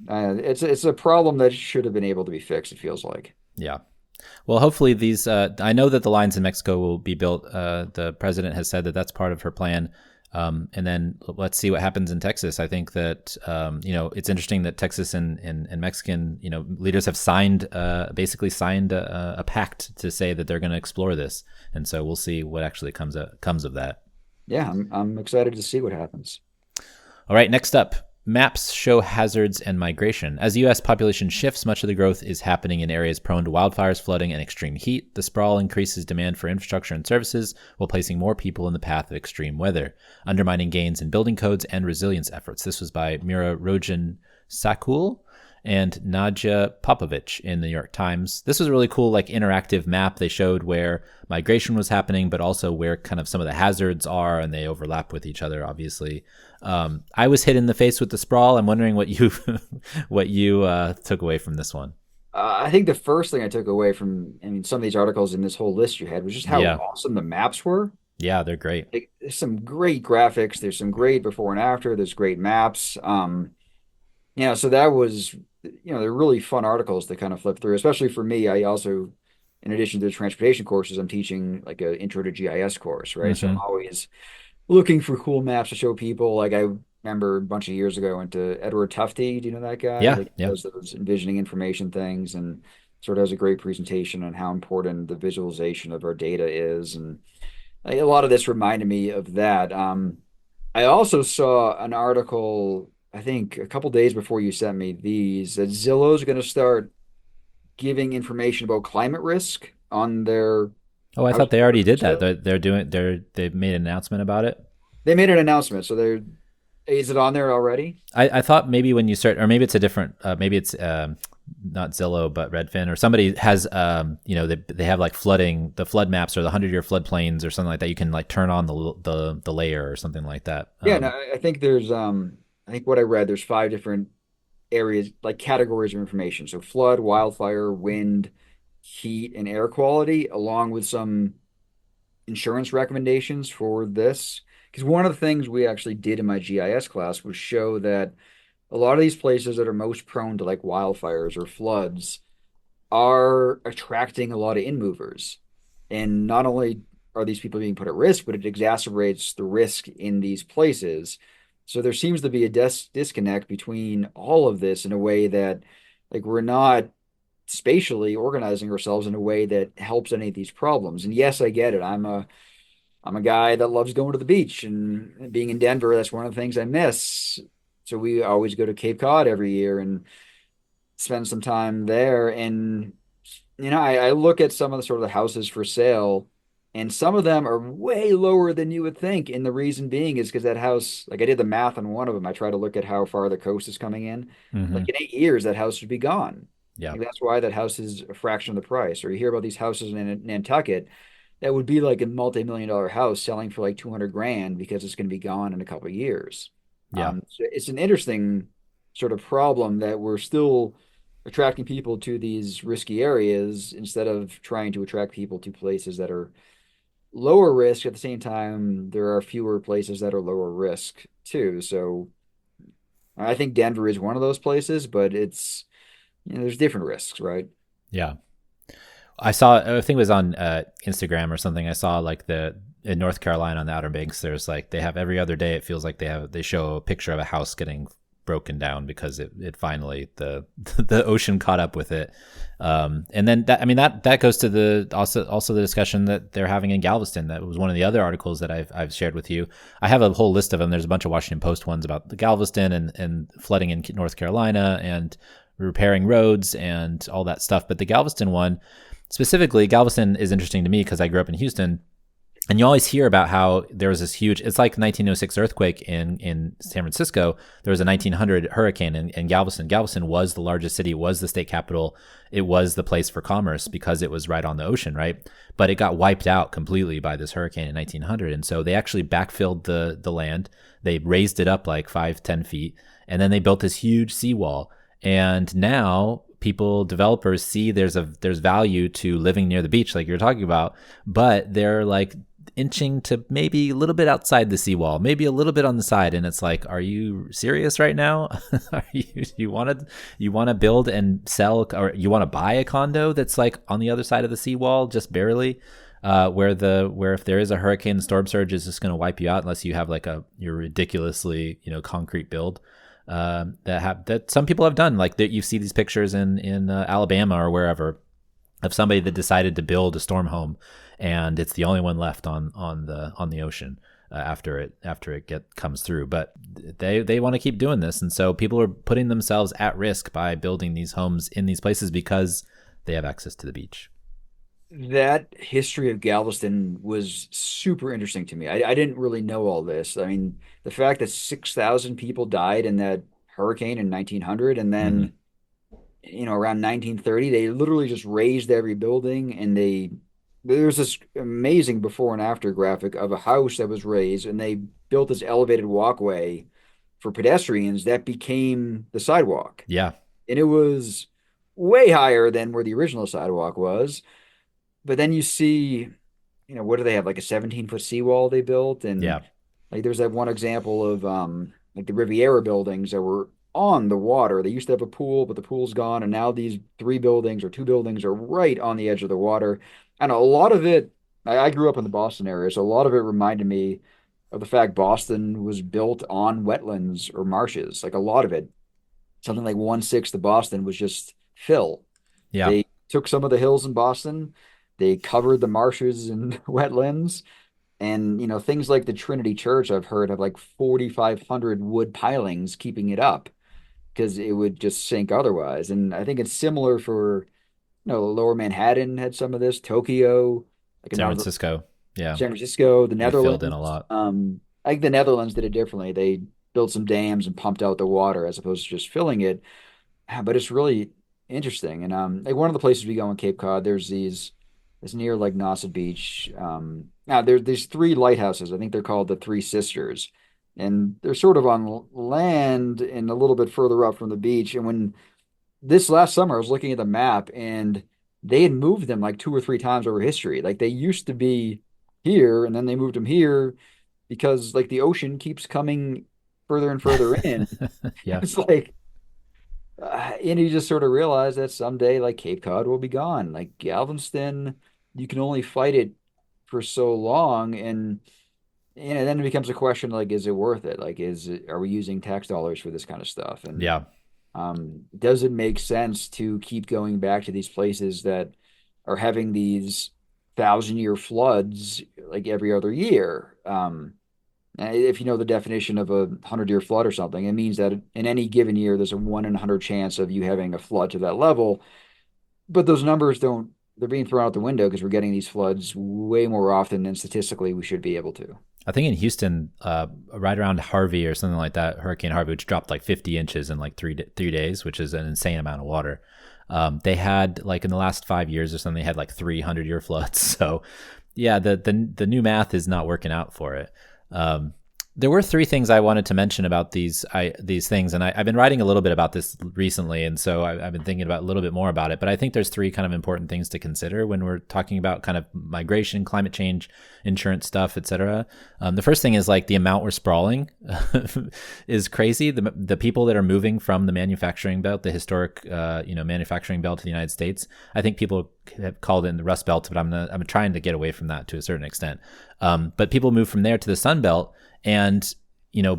it's a problem that should have been able to be fixed, it feels like. Yeah. Well, hopefully these, I know that the lines in Mexico will be built. The president has said that that's part of her plan. And then let's see what happens in Texas. I think that, it's interesting that Texas and Mexican, leaders have basically signed a pact to say that they're going to explore this. And so we'll see what actually comes of that. Yeah, I'm excited to see what happens. All right. Next up, Maps show hazards and migration. As the U.S. population shifts, much of the growth is happening in areas prone to wildfires, flooding, and extreme heat. The sprawl increases demand for infrastructure and services while placing more people in the path of extreme weather, undermining gains in building codes and resilience efforts. This was by Mira Rojan Sakul and Nadia Popovich in the New York Times. This was a really cool, like, interactive map. They showed where migration was happening, but also where kind of some of the hazards are, and they overlap with each other, obviously. I was hit in the face with the sprawl. I'm wondering what you what you took away from this one. I think the first thing I took away from, I mean, some of these articles in this whole list you had was just how Yeah. awesome the maps were. Yeah, they're great. Like, there's some great graphics. There's some great before and after. There's great maps. So that was, they're really fun articles to kind of flip through, especially for me. I also, in addition to the transportation courses, I'm teaching like an intro to GIS course, right? So I'm Hmm. always looking for cool maps to show people. Like I remember a bunch of years ago, I went to Edward Tufte. Do you know that guy? Yeah, Like he yeah, does those envisioning information things and sort of has a great presentation on how important the visualization of our data is. And like, a lot of this reminded me of that. I also saw an article, I think a couple days before you sent me these, that Zillow's going to start giving information about climate risk on their Oh, I house thought they already tours for did that. sale. They've made an announcement about it. They made an announcement, so they're is it on there already? I thought maybe when you start, or maybe it's a different, maybe it's not Zillow, but Redfin, or somebody has, they have like flooding, the flood maps or the 100-year floodplains or something like that. You can like turn on the layer or something like that. Yeah, no, I think there's I think what I read, there's five different areas, like categories of information. So flood, wildfire, wind, heat, and air quality, along with some insurance recommendations for this. Because one of the things we actually did in my GIS class was show that a lot of these places that are most prone to like wildfires or floods are attracting a lot of in movers. And not only are these people being put at risk, but it exacerbates the risk in these places. So there seems to be a disconnect between all of this in a way that, like, we're not spatially organizing ourselves in a way that helps any of these problems. And yes, I get it. I'm a guy that loves going to the beach, and being in Denver, that's one of the things I miss. So we always go to Cape Cod every year and spend some time there. And I look at some of the sort of the houses for sale, and some of them are way lower than you would think. And the reason being is because that house, like I did the math on one of them, I try to look at how far the coast is coming in. Hmm. Like in 8 years, that house would be gone. Yeah, Like that's why that house is a fraction of the price. Or you hear about these houses in Nantucket that would be like a multi-million-dollar house selling for like 200 grand because it's going to be gone in a couple of years. yeah, So it's an interesting sort of problem that we're still attracting people to these risky areas instead of trying to attract people to places that are lower risk. At the same time, there are fewer places that are lower risk too. So I think Denver is one of those places, but it's, there's different risks, right? yeah. I saw, I think it was on Instagram or something. I saw like in North Carolina on the Outer Banks, there's like, they have every other day, it feels like they show a picture of a house getting broken down because it finally, the ocean caught up with it. And then that goes to also the discussion that they're having in Galveston. That was one of the other articles that I've shared with you. I have a whole list of them. There's a bunch of Washington Post ones about the Galveston and flooding in North Carolina and repairing roads and all that stuff. But the Galveston one, specifically, Galveston is interesting to me because I grew up in Houston, and you always hear about how there was this huge, it's like 1906 earthquake in San Francisco. There was a 1900 hurricane in Galveston. Galveston was the largest city, it was the state capital, it was the place for commerce because it was right on the ocean, right? But it got wiped out completely by this hurricane in 1900. And so they actually backfilled the land. They raised it up like 5-10 feet, and then they built this huge seawall. And now developers see there's value to living near the beach, like you're talking about, but they're like inching to maybe a little bit outside the seawall, maybe a little bit on the side. And it's like, are you serious right now? You want to build and sell, or you want to buy a condo that's like on the other side of the seawall, just barely, where if there is a hurricane, the storm surge is just going to wipe you out unless you have like your ridiculously, concrete build. That some people have done, like that you see these pictures in Alabama or wherever of somebody that decided to build a storm home, and it's the only one left on the ocean. after it comes through. But they want to keep doing this, and so people are putting themselves at risk by building these homes in these places because they have access to the beach. That history of Galveston was super interesting to me. I didn't really know all this. I mean, the fact that 6,000 people died in that hurricane in 1900, and Hmm. then, around 1930, they literally just raised every building, and there's this amazing before and after graphic of a house that was raised, and they built this elevated walkway for pedestrians that became the sidewalk. Yeah, And it was way higher than where the original sidewalk was. But then you see, what do they have? Like a 17-foot seawall they built. And yeah, like there's that one example of like the Riviera buildings that were on the water. They used to have a pool, but the pool's gone. And now these three buildings or two buildings are right on the edge of the water. And a lot of it, I grew up in the Boston area, so a lot of it reminded me of the fact Boston was built on wetlands or marshes. Like a lot of it, something like 1/6 of Boston was just fill. yeah. They took some of the hills in Boston, they covered the marshes and wetlands, and things like the Trinity Church I've heard have like 4,500 wood pilings keeping it up because it would just sink otherwise. And I think it's similar for Lower Manhattan had some of this, Tokyo, like San another Francisco. Yeah, San Francisco, the they filled in a Netherlands. lot. I think the Netherlands did it differently. They built some dams and pumped out the water as opposed to just filling it. But it's really interesting. And like one of the places we go in Cape Cod, it's near like Nauset Beach. Now there's these three lighthouses. I think they're called the Three Sisters, and they're sort of on land and a little bit further up from the beach. And when this last summer, I was looking at the map, and they had moved them like two or three times over history. Like they used to be here, and then they moved them here because like the ocean keeps coming further and further in. Yeah, It's like and you just sort of realize that someday, like Cape Cod will be gone. Like Galveston, you can only fight it for so long, and then it becomes a question like, is it worth it? Like, are we using tax dollars for this kind of stuff? And yeah. does it make sense to keep going back to these places that are having these 1,000-year floods like every other year? If you know the definition of a 100-year flood or something, it means that in any given year, there's a 1 in 100 chance of you having a flood to that level. But those numbers they're being thrown out the window because we're getting these floods way more often than statistically we should be able to. I think in Houston, right around Harvey or something like that, Hurricane Harvey, which dropped like 50 inches in like 3 days, which is an insane amount of water. They had like in the last 5 years or something, they had like 300-year floods. So yeah, the new math is not working out for it. There were three things I wanted to mention about these things, and I've been writing a little bit about this recently, and so I've been thinking about a little bit more about it. But I think there's three kind of important things to consider when we're talking about kind of migration, climate change, insurance stuff, etc. The first thing is like the amount we're sprawling is crazy. The people that are moving from the manufacturing belt, the historic manufacturing belt to the United States. I think people have called it the Rust Belt, but I'm trying to get away from that to a certain extent. But people move from there to the Sun Belt. And,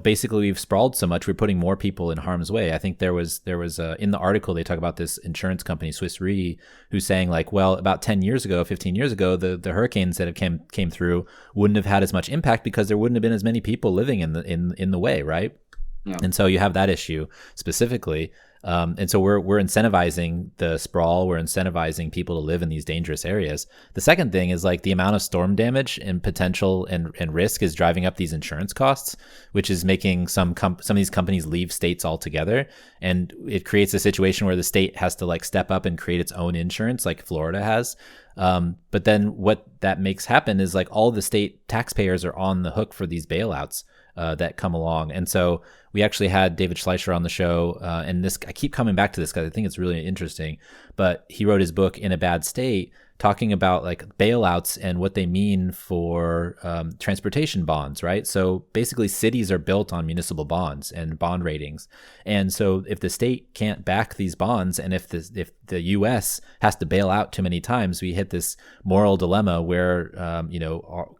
basically we've sprawled so much, we're putting more people in harm's way. I think there was in the article, they talk about this insurance company, Swiss Re, who's saying like, well, about 10 years ago, 15 years ago, the hurricanes that have came through wouldn't have had as much impact because there wouldn't have been as many people living in the way. Right. Yeah. And so you have that issue specifically. And so we're incentivizing the sprawl. We're incentivizing people to live in these dangerous areas. The second thing is like the amount of storm damage and potential and risk is driving up these insurance costs, which is making some of these companies leave states altogether. And it creates a situation where the state has to like step up and create its own insurance like Florida has. But then what that makes happen is like all the state taxpayers are on the hook for these bailouts that come along. And so we actually had David Schleicher on the show, and I keep coming back to this because I think it's really interesting, but he wrote his book In a Bad State, talking about like bailouts and what they mean for transportation bonds, right? So basically cities are built on municipal bonds and bond ratings. And so if the state can't back these bonds, and if the US has to bail out too many times, we hit this moral dilemma where,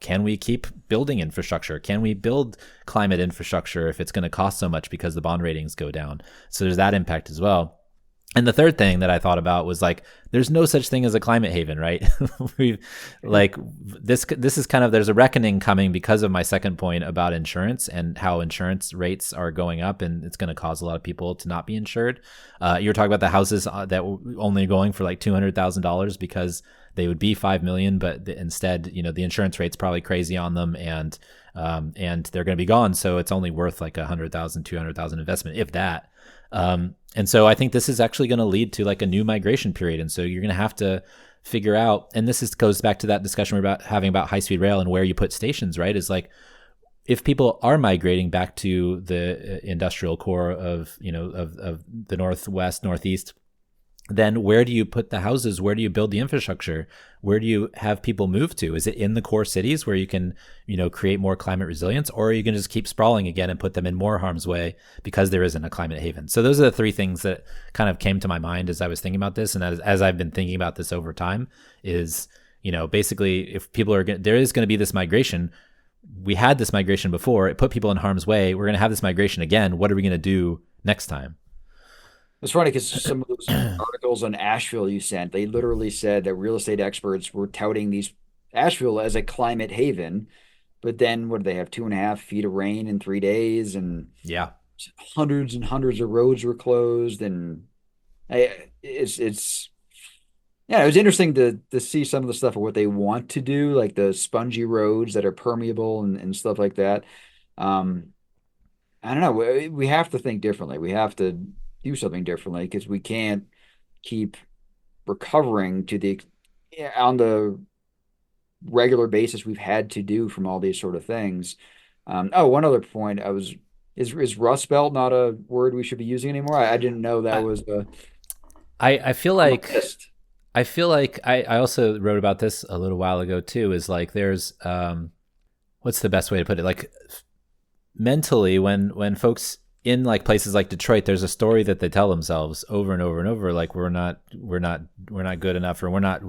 can we keep building infrastructure? Can we build climate infrastructure if it's going to cost so much because the bond ratings go down? So there's that impact as well. And the third thing that I thought about was like, there's no such thing as a climate haven, right? we like this is kind of, there's a reckoning coming because of my second point about insurance and how insurance rates are going up, and it's going to cause a lot of people to not be insured. You were talking about the houses that were only going for like $200,000 because they would be 5 million, but instead, you know, the insurance rate's probably crazy on them, and they're going to be gone. So it's only worth like 100,000, 200,000 investment, if that. And so I think this is actually going to lead to like a new migration period. And so you're going to have to figure out, and goes back to that discussion we're having about high-speed rail and where you put stations, right? Is like, if people are migrating back to the industrial core of, you know, of the Northwest, Northeast, then where do you put the houses? Where do you build the infrastructure? Where do you have people move to? Is it in the core cities where you can, you know, create more climate resilience, or are you going to just keep sprawling again and put them in more harm's way because there isn't a climate haven? So those are the three things that kind of came to my mind as I was thinking about this. And as I've been thinking about this over time is, you know, basically if people are there is going to be this migration. We had this migration before. It put people in harm's way. We're going to have this migration again. What are we going to do next time? It's funny because some of those articles on Asheville you sent, they literally said that real estate experts were touting these Asheville as a climate haven, but then what do they have? 2.5 feet of rain in 3 days, and Yeah. hundreds and hundreds of roads were closed, and it's yeah, it was interesting to see some of the stuff of what they want to do, like the spongy roads that are permeable and stuff like that. Um, I don't know. We have to think differently. We have to do something differently because we can't keep recovering to the on the regular basis we've had to do from all these sort of things. One other point, is Rust Belt not a word we should be using anymore? I didn't know that was a I feel like list. I also wrote about this a little while ago too, is like there's what's the best way to put it? Like mentally when folks in like places like Detroit, there's a story that they tell themselves over and over and over, like we're not good enough, or we're not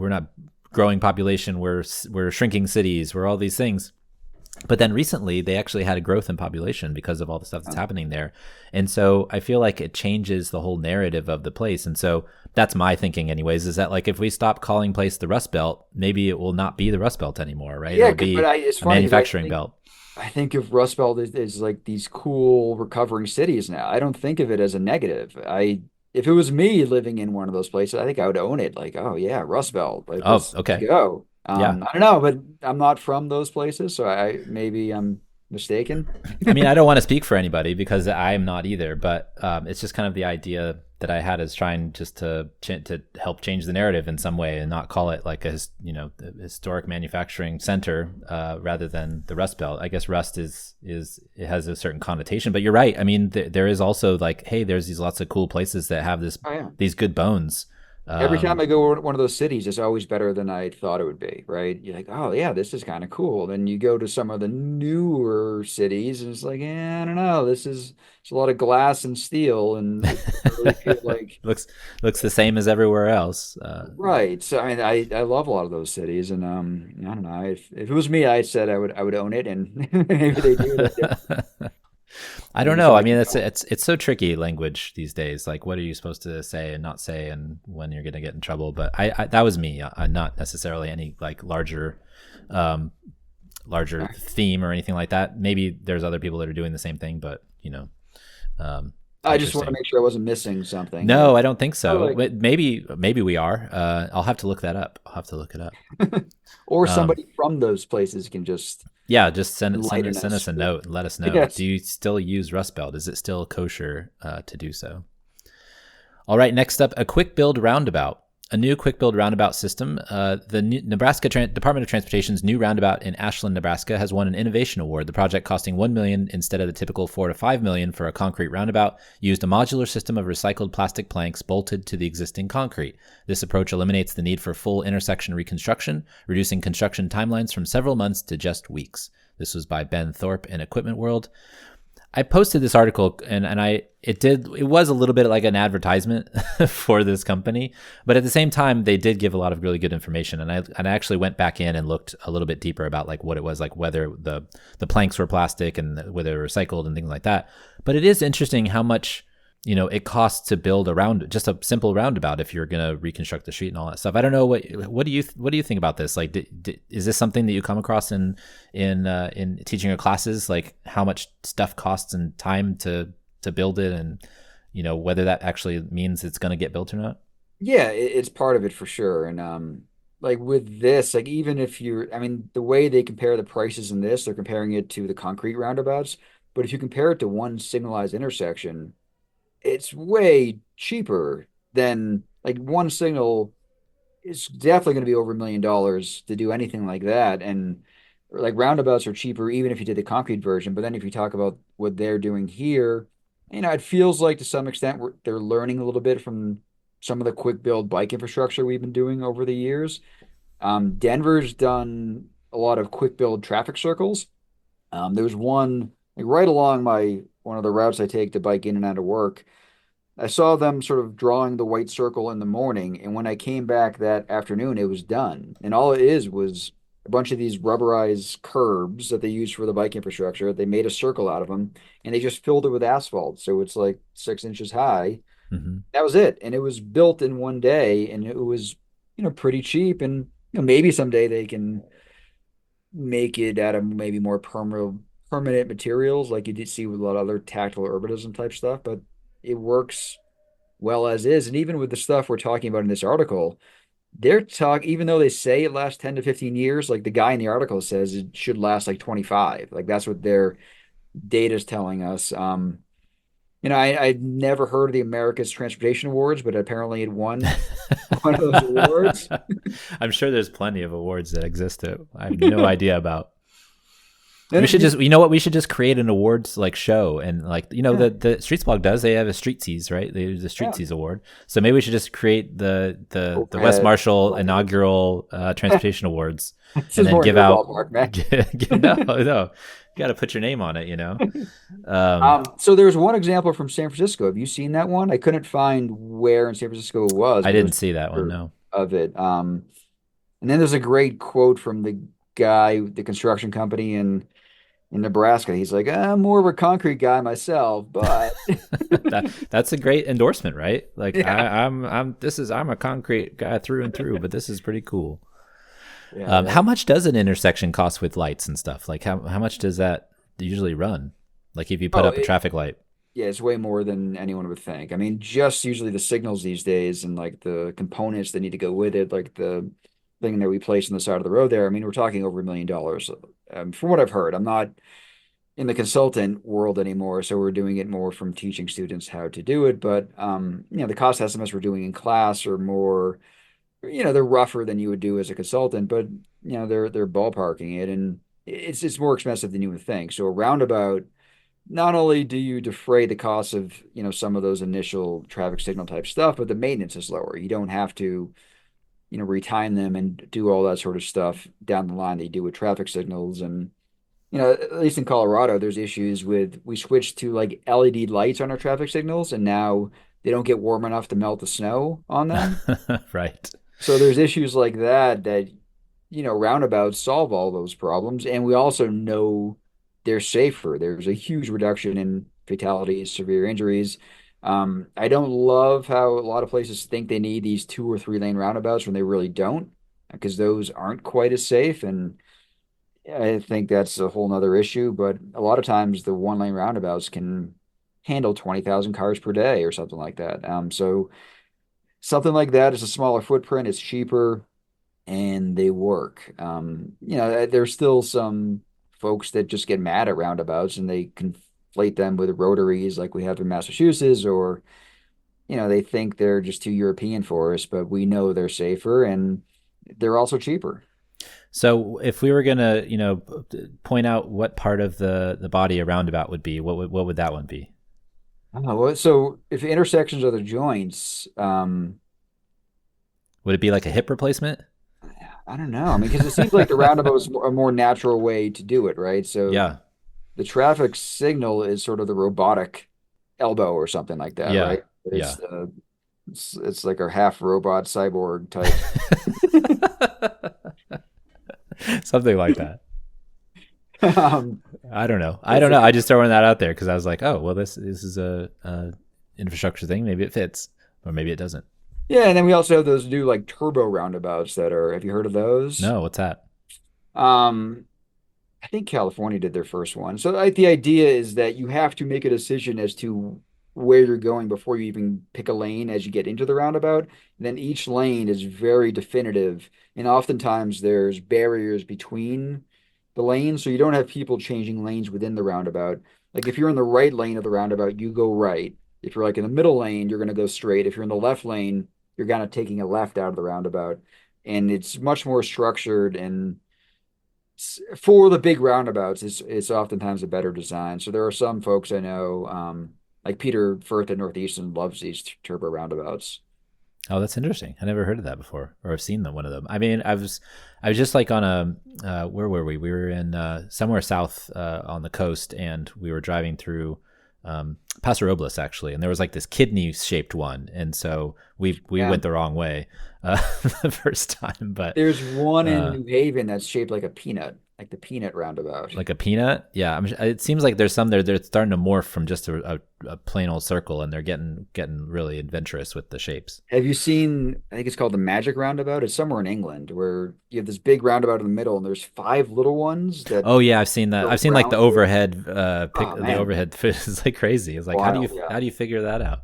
growing population, we're shrinking cities, we're all these things. But then recently they actually had a growth in population because of all the stuff that's happening there. And so I feel like it changes the whole narrative of the place. And so that's my thinking anyways, is that like if we stop calling place the Rust Belt, maybe it will not be the Rust Belt anymore, right? Yeah, It'll be it's a funny. manufacturing belt. I think of Rust Belt as like these cool recovering cities now. I don't think of it as a negative. If it was me living in one of those places, I think I would own it. Like, oh yeah, Rust Belt. Like, Oh, let's okay. go. Yeah. I don't know, but I'm not from those places, so maybe I'm mistaken. I mean, I don't want to speak for anybody because I'm not either, but it's just kind of the idea that I had is trying just to help change the narrative in some way and not call it like a historic manufacturing center rather than the Rust Belt. I guess Rust is it has a certain connotation, but you're right. I mean, there is also like, hey, there's these lots of cool places that have Oh yeah. these good bones. Every time I go to one of those cities, it's always better than I thought it would be, right? You're like, oh yeah, this is kind of cool. Then you go to some of the newer cities, and it's like, I don't know, it's a lot of glass and steel, and it doesn't really feel like looks the same as everywhere else. right. So I mean, I love a lot of those cities, and I don't know, if it was me, I said I would own it, and maybe they do that. I don't Maybe know. I somebody mean, can help. it's so tricky language these days. Like, what are you supposed to say and not say, and when you're going to get in trouble? But I that was me. Not necessarily any like larger theme or anything like that. Maybe there's other people that are doing the same thing, but I just want to interesting. make sure I wasn't missing something. No, I don't think Oh, so. like, But maybe we are. I'll have to look that up. I'll have to look it up. or Um, somebody from those places can just Yeah, just enlighten send us us a with. note and let us know. Yes. Do you still use Rust Belt? Is it still kosher to do so? All right, next up, a quick build roundabout. A new quick build roundabout system. The Nebraska Department of Transportation's new roundabout in Ashland, Nebraska, has won an innovation award. The project, costing $1 million instead of the typical $4 to $5 million for a concrete roundabout, used a modular system of recycled plastic planks bolted to the existing concrete. This approach eliminates the need for full intersection reconstruction, reducing construction timelines from several months to just weeks. This was by Ben Thorpe in Equipment World. I posted this article and it was a little bit like an advertisement for this company, but at the same time they did give a lot of really good information, and I actually went back in and looked a little bit deeper about like what it was, like whether the planks were plastic and whether they were recycled and things like that. But it is interesting how much it costs to build just a simple roundabout if you're going to reconstruct the street and all that stuff. I don't know what do you think about this? Like, is this something that you come across in teaching your classes? Like, how much stuff costs and time to build it, and whether that actually means it's going to get built or not? Yeah, it's part of it for sure. And like with this, like even if I mean, the way they compare the prices in this, they're comparing it to the concrete roundabouts. But if you compare it to one signalized intersection, it's way cheaper than like one signal. It's definitely going to be over $1 million to do anything like that. And like roundabouts are cheaper even if you did the concrete version. But then if you talk about what they're doing here, it feels like to some extent they're learning a little bit from some of the quick build bike infrastructure we've been doing over the years. Denver's done a lot of quick build traffic circles. There was one like right along one of the routes I take to bike in and out of work. I saw them sort of drawing the white circle in the morning, and when I came back that afternoon, it was done. And all it is was a bunch of these rubberized curbs that they use for the bike infrastructure. They made a circle out of them, and they just filled it with asphalt, so it's like 6 inches high. Hmm. That was it, and it was built in one day, and it was pretty cheap. And maybe someday they can make it out of maybe more permanent materials like you did see with a lot of other tactile urbanism type stuff, but it works well as is. And even with the stuff we're talking about in this article, even though they say it lasts 10 to 15 years, like the guy in the article says it should last like 25. Like that's what their data is telling us. I'd never heard of the America's Transportation Awards, but apparently it won one of those awards. I'm sure there's plenty of awards that exist that I have no idea about. And We should just, we should just create an awards like show, and like, the Streets Blog does, they have a Streetsies, right? They do the Streetsies award. So maybe we should just create the Wes Marshall inaugural transportation awards, and then give out, ballpark, man. no, you got to put your name on it, So there's one example from San Francisco. Have you seen that one? I couldn't find where in San Francisco it was. I didn't see that one, no. Of it. And then there's a great quote from the guy, the construction company in Nebraska. He's like, I'm more of a concrete guy myself, but that's a great endorsement, right? Like, yeah. I'm a concrete guy through and through, but this is pretty cool. Yeah, how much does an intersection cost with lights and stuff? Like, how much does that usually run? Like, if you put up a traffic light? Yeah, it's way more than anyone would think. I mean, just usually the signals these days and like the components that need to go with it, like the thing that we place on the side of the road there. I mean, we're talking over $1 million. From what I've heard, I'm not in the consultant world anymore, so we're doing it more from teaching students how to do it. But the cost estimates we're doing in class are more, they're rougher than you would do as a consultant, but they're ballparking it, and it's more expensive than you would think. So a roundabout, not only do you defray the costs of some of those initial traffic signal type stuff, but the maintenance is lower. You don't have to retime them and do all that sort of stuff down the line that you do with traffic signals. And at least in Colorado, there's issues we switched to like LED lights on our traffic signals, and now they don't get warm enough to melt the snow on them. Right. So there's issues like that roundabouts solve all those problems. And we also know they're safer. There's a huge reduction in fatalities, severe injuries. I don't love how a lot of places think they need these 2 or 3 lane roundabouts when they really don't, because those aren't quite as safe. And I think that's a whole nother issue. But a lot of times the 1 lane roundabouts can handle 20,000 cars per day or something like that. So something like that is a smaller footprint, it's cheaper, and they work. There's still some folks that just get mad at roundabouts and they conflate them with rotaries like we have in Massachusetts, or they think they're just too European for us, but we know they're safer and they're also cheaper. So if we were gonna, point out what part of the body a roundabout would be, what would that one be? So if intersections are the joints, would it be like a hip replacement? I don't know. I mean, because it seems like the roundabout is a more natural way to do it, right? So Yeah. the traffic signal is sort of the robotic elbow or something like that, Yeah. right? Yeah. It's like a half robot cyborg type. Something like that. Um, I don't know. I just throwing that out there because I was like, oh, well, this is a infrastructure thing. Maybe it fits, or maybe it doesn't. Yeah, and then we also have those new like turbo roundabouts that are, have you heard of those? No, what's that? Um, I think California did their first one. So like the idea is that you have to make a decision as to where you're going before you even pick a lane as you get into the roundabout. And then each lane is very definitive, and oftentimes there's barriers between the lanes, so you don't have people changing lanes within the roundabout. Like if you're in the right lane of the roundabout, you go right. If you're like in the middle lane, you're going to go straight. If you're in the left lane, you're kind of taking a left out of the roundabout. And it's much more structured, and for the big roundabouts, it's oftentimes a better design. So there are some folks I know, like Peter Firth at Northeastern loves these turbo roundabouts. Oh, that's interesting. I never heard of that before, or I've seen one of them. I mean, I was just like on a, where were we? We were in somewhere south on the coast, and we were driving through Paso Robles actually, and there was like this kidney shaped one, and so we Yeah. went the wrong way the first time, but There's one in New Haven that's shaped like a peanut, like the peanut roundabout. like a peanut. Yeah, it seems like there's some there. They're starting to morph from just a plain old circle, and they're getting really adventurous with the shapes. Have you seen, I think it's called the Magic Roundabout. It's somewhere in England where you have this big roundabout in the middle and there's five little ones that Oh yeah, I've seen that. go I've seen like the round. overhead Oh the man, overhead is like crazy. It's like wild, yeah. how do you figure that out?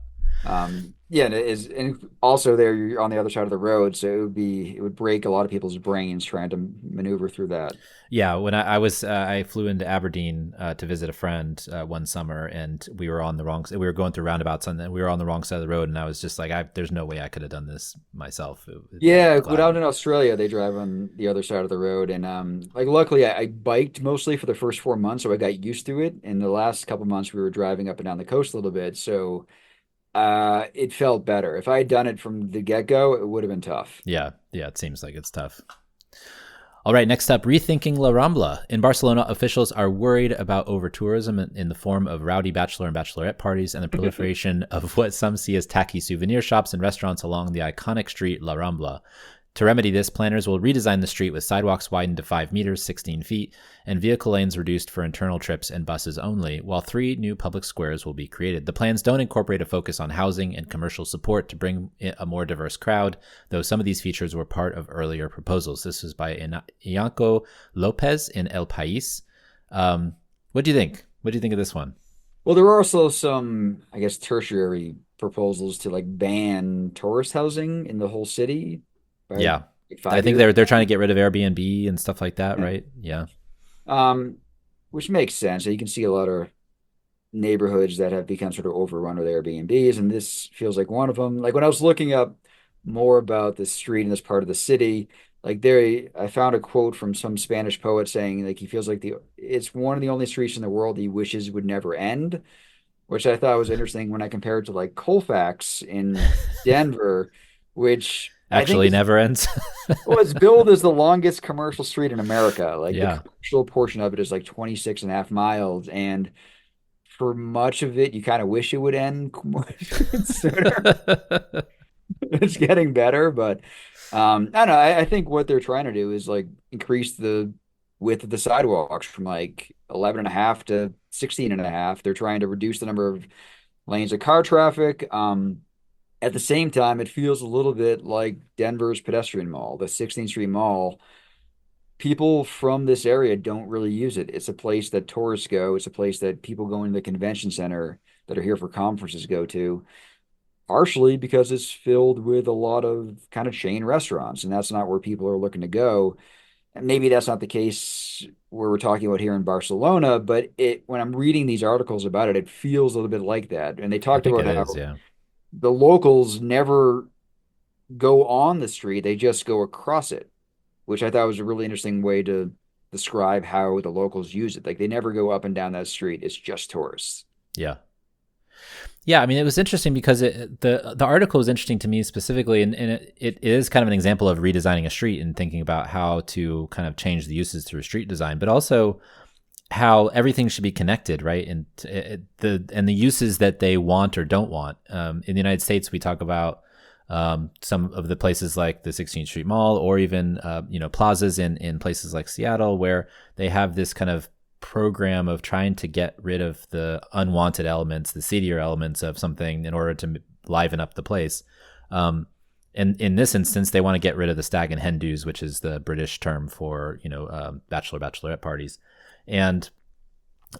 Yeah, and it is, and also there you're on the other side of the road, so it would break a lot of people's brains trying to maneuver through that. Yeah, when I flew into Aberdeen to visit a friend one summer, and we were on the wrong. We were going through roundabouts, and then we were on the wrong side of the road, and I was just like, there's no way I could have done this myself. Yeah, when Glad. out in Australia, they drive on the other side of the road, and like luckily I biked mostly for the first 4 months, so I got used to it. And the last couple months we were driving up and down the coast a little bit, so it felt better. If I had done it from the get-go, it would have been tough. Yeah, yeah, it seems like it's tough. All right, next up, rethinking La Rambla. In Barcelona, officials are worried about over-tourism in the form of rowdy bachelor and bachelorette parties and the proliferation of what some see as tacky souvenir shops and restaurants along the iconic street La Rambla. To remedy this, planners will redesign the street with sidewalks widened to 5 meters, 16 feet, and vehicle lanes reduced for internal trips and buses only, while 3 new public squares will be created. The plans don't incorporate a focus on housing and commercial support to bring a more diverse crowd, though some of these features were part of earlier proposals. This was by Ianco Lopez in El País. What do you think? What do you think of this one? Well, there are also some, I guess, tertiary proposals to like ban tourist housing in the whole city by Yeah. like I 5 think years. they're trying to get rid of Airbnb and stuff like that, Yeah. right? Yeah. Um, which makes sense. You can see a lot of neighborhoods that have become sort of overrun with Airbnbs, and this feels like one of them. Like when I was looking up more about this street in this part of the city, like there, I found a quote from some Spanish poet saying like he feels like it's one of the only streets in the world he wishes would never end, which I thought was interesting when I compared to like Colfax in Denver, which I think Actually is, never ends. well, it's billed as the longest commercial street in America. Like the Yeah. commercial portion of it is like 26 and a half miles. And for much of it, you kind of wish it would end sooner. It's getting better, but I don't know. I think what they're trying to do is like increase the width of the sidewalks from like 11 and a half to 16 and a half. They're trying to reduce the number of lanes of car traffic. At the same time, it feels a little bit like Denver's pedestrian mall, the 16th Street Mall. People from this area don't really use it. It's a place that tourists go. It's a place that people going to the convention center that are here for conferences go to, partially because it's filled with a lot of kind of chain restaurants, and that's not where people are looking to go. And maybe that's not the case where we're talking about here in Barcelona, but when I'm reading these articles about it, it feels a little bit like that. And they I talked think about it is, how yeah. the locals never go on the street, they just go across it, which I thought was a really interesting way to describe how the locals use it. Like they never go up and down that street. It's just tourists. Yeah. Yeah, I mean, it was interesting because the article was interesting to me specifically, and it is kind of an example of redesigning a street and thinking about how to kind of change the uses through street design, but also how everything should be connected, right? And the uses that they want or don't want. In the United States, we talk about some of the places like the 16th Street Mall, or even plazas in places like Seattle, where they have this kind of program of trying to get rid of the unwanted elements, the seedier elements of something in order to liven up the place. And in this instance, they want to get rid of the stag and hen do's, which is the British term for, bachelorette parties. And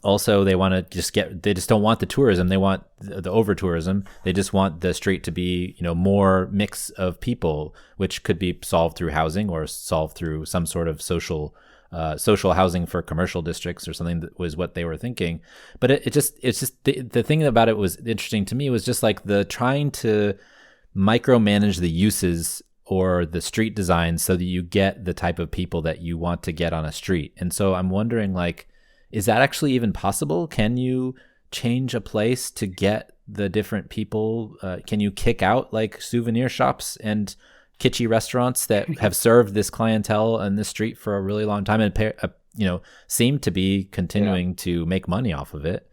also they want to they just don't want the tourism. They want the over tourism. They just want the street to be, more mix of people, which could be solved through housing or solved through some sort of social housing for commercial districts or something. That was what they were thinking. But it's just the thing about it was interesting to me was just like the trying to micromanage the uses or the street design so that you get the type of people that you want to get on a street. And so I'm wondering, like, is that actually even possible? Can you change a place to get the different people? Can you kick out like souvenir shops and kitschy restaurants that have served this clientele on this street for a really long time and seem to be continuing to make money off of it?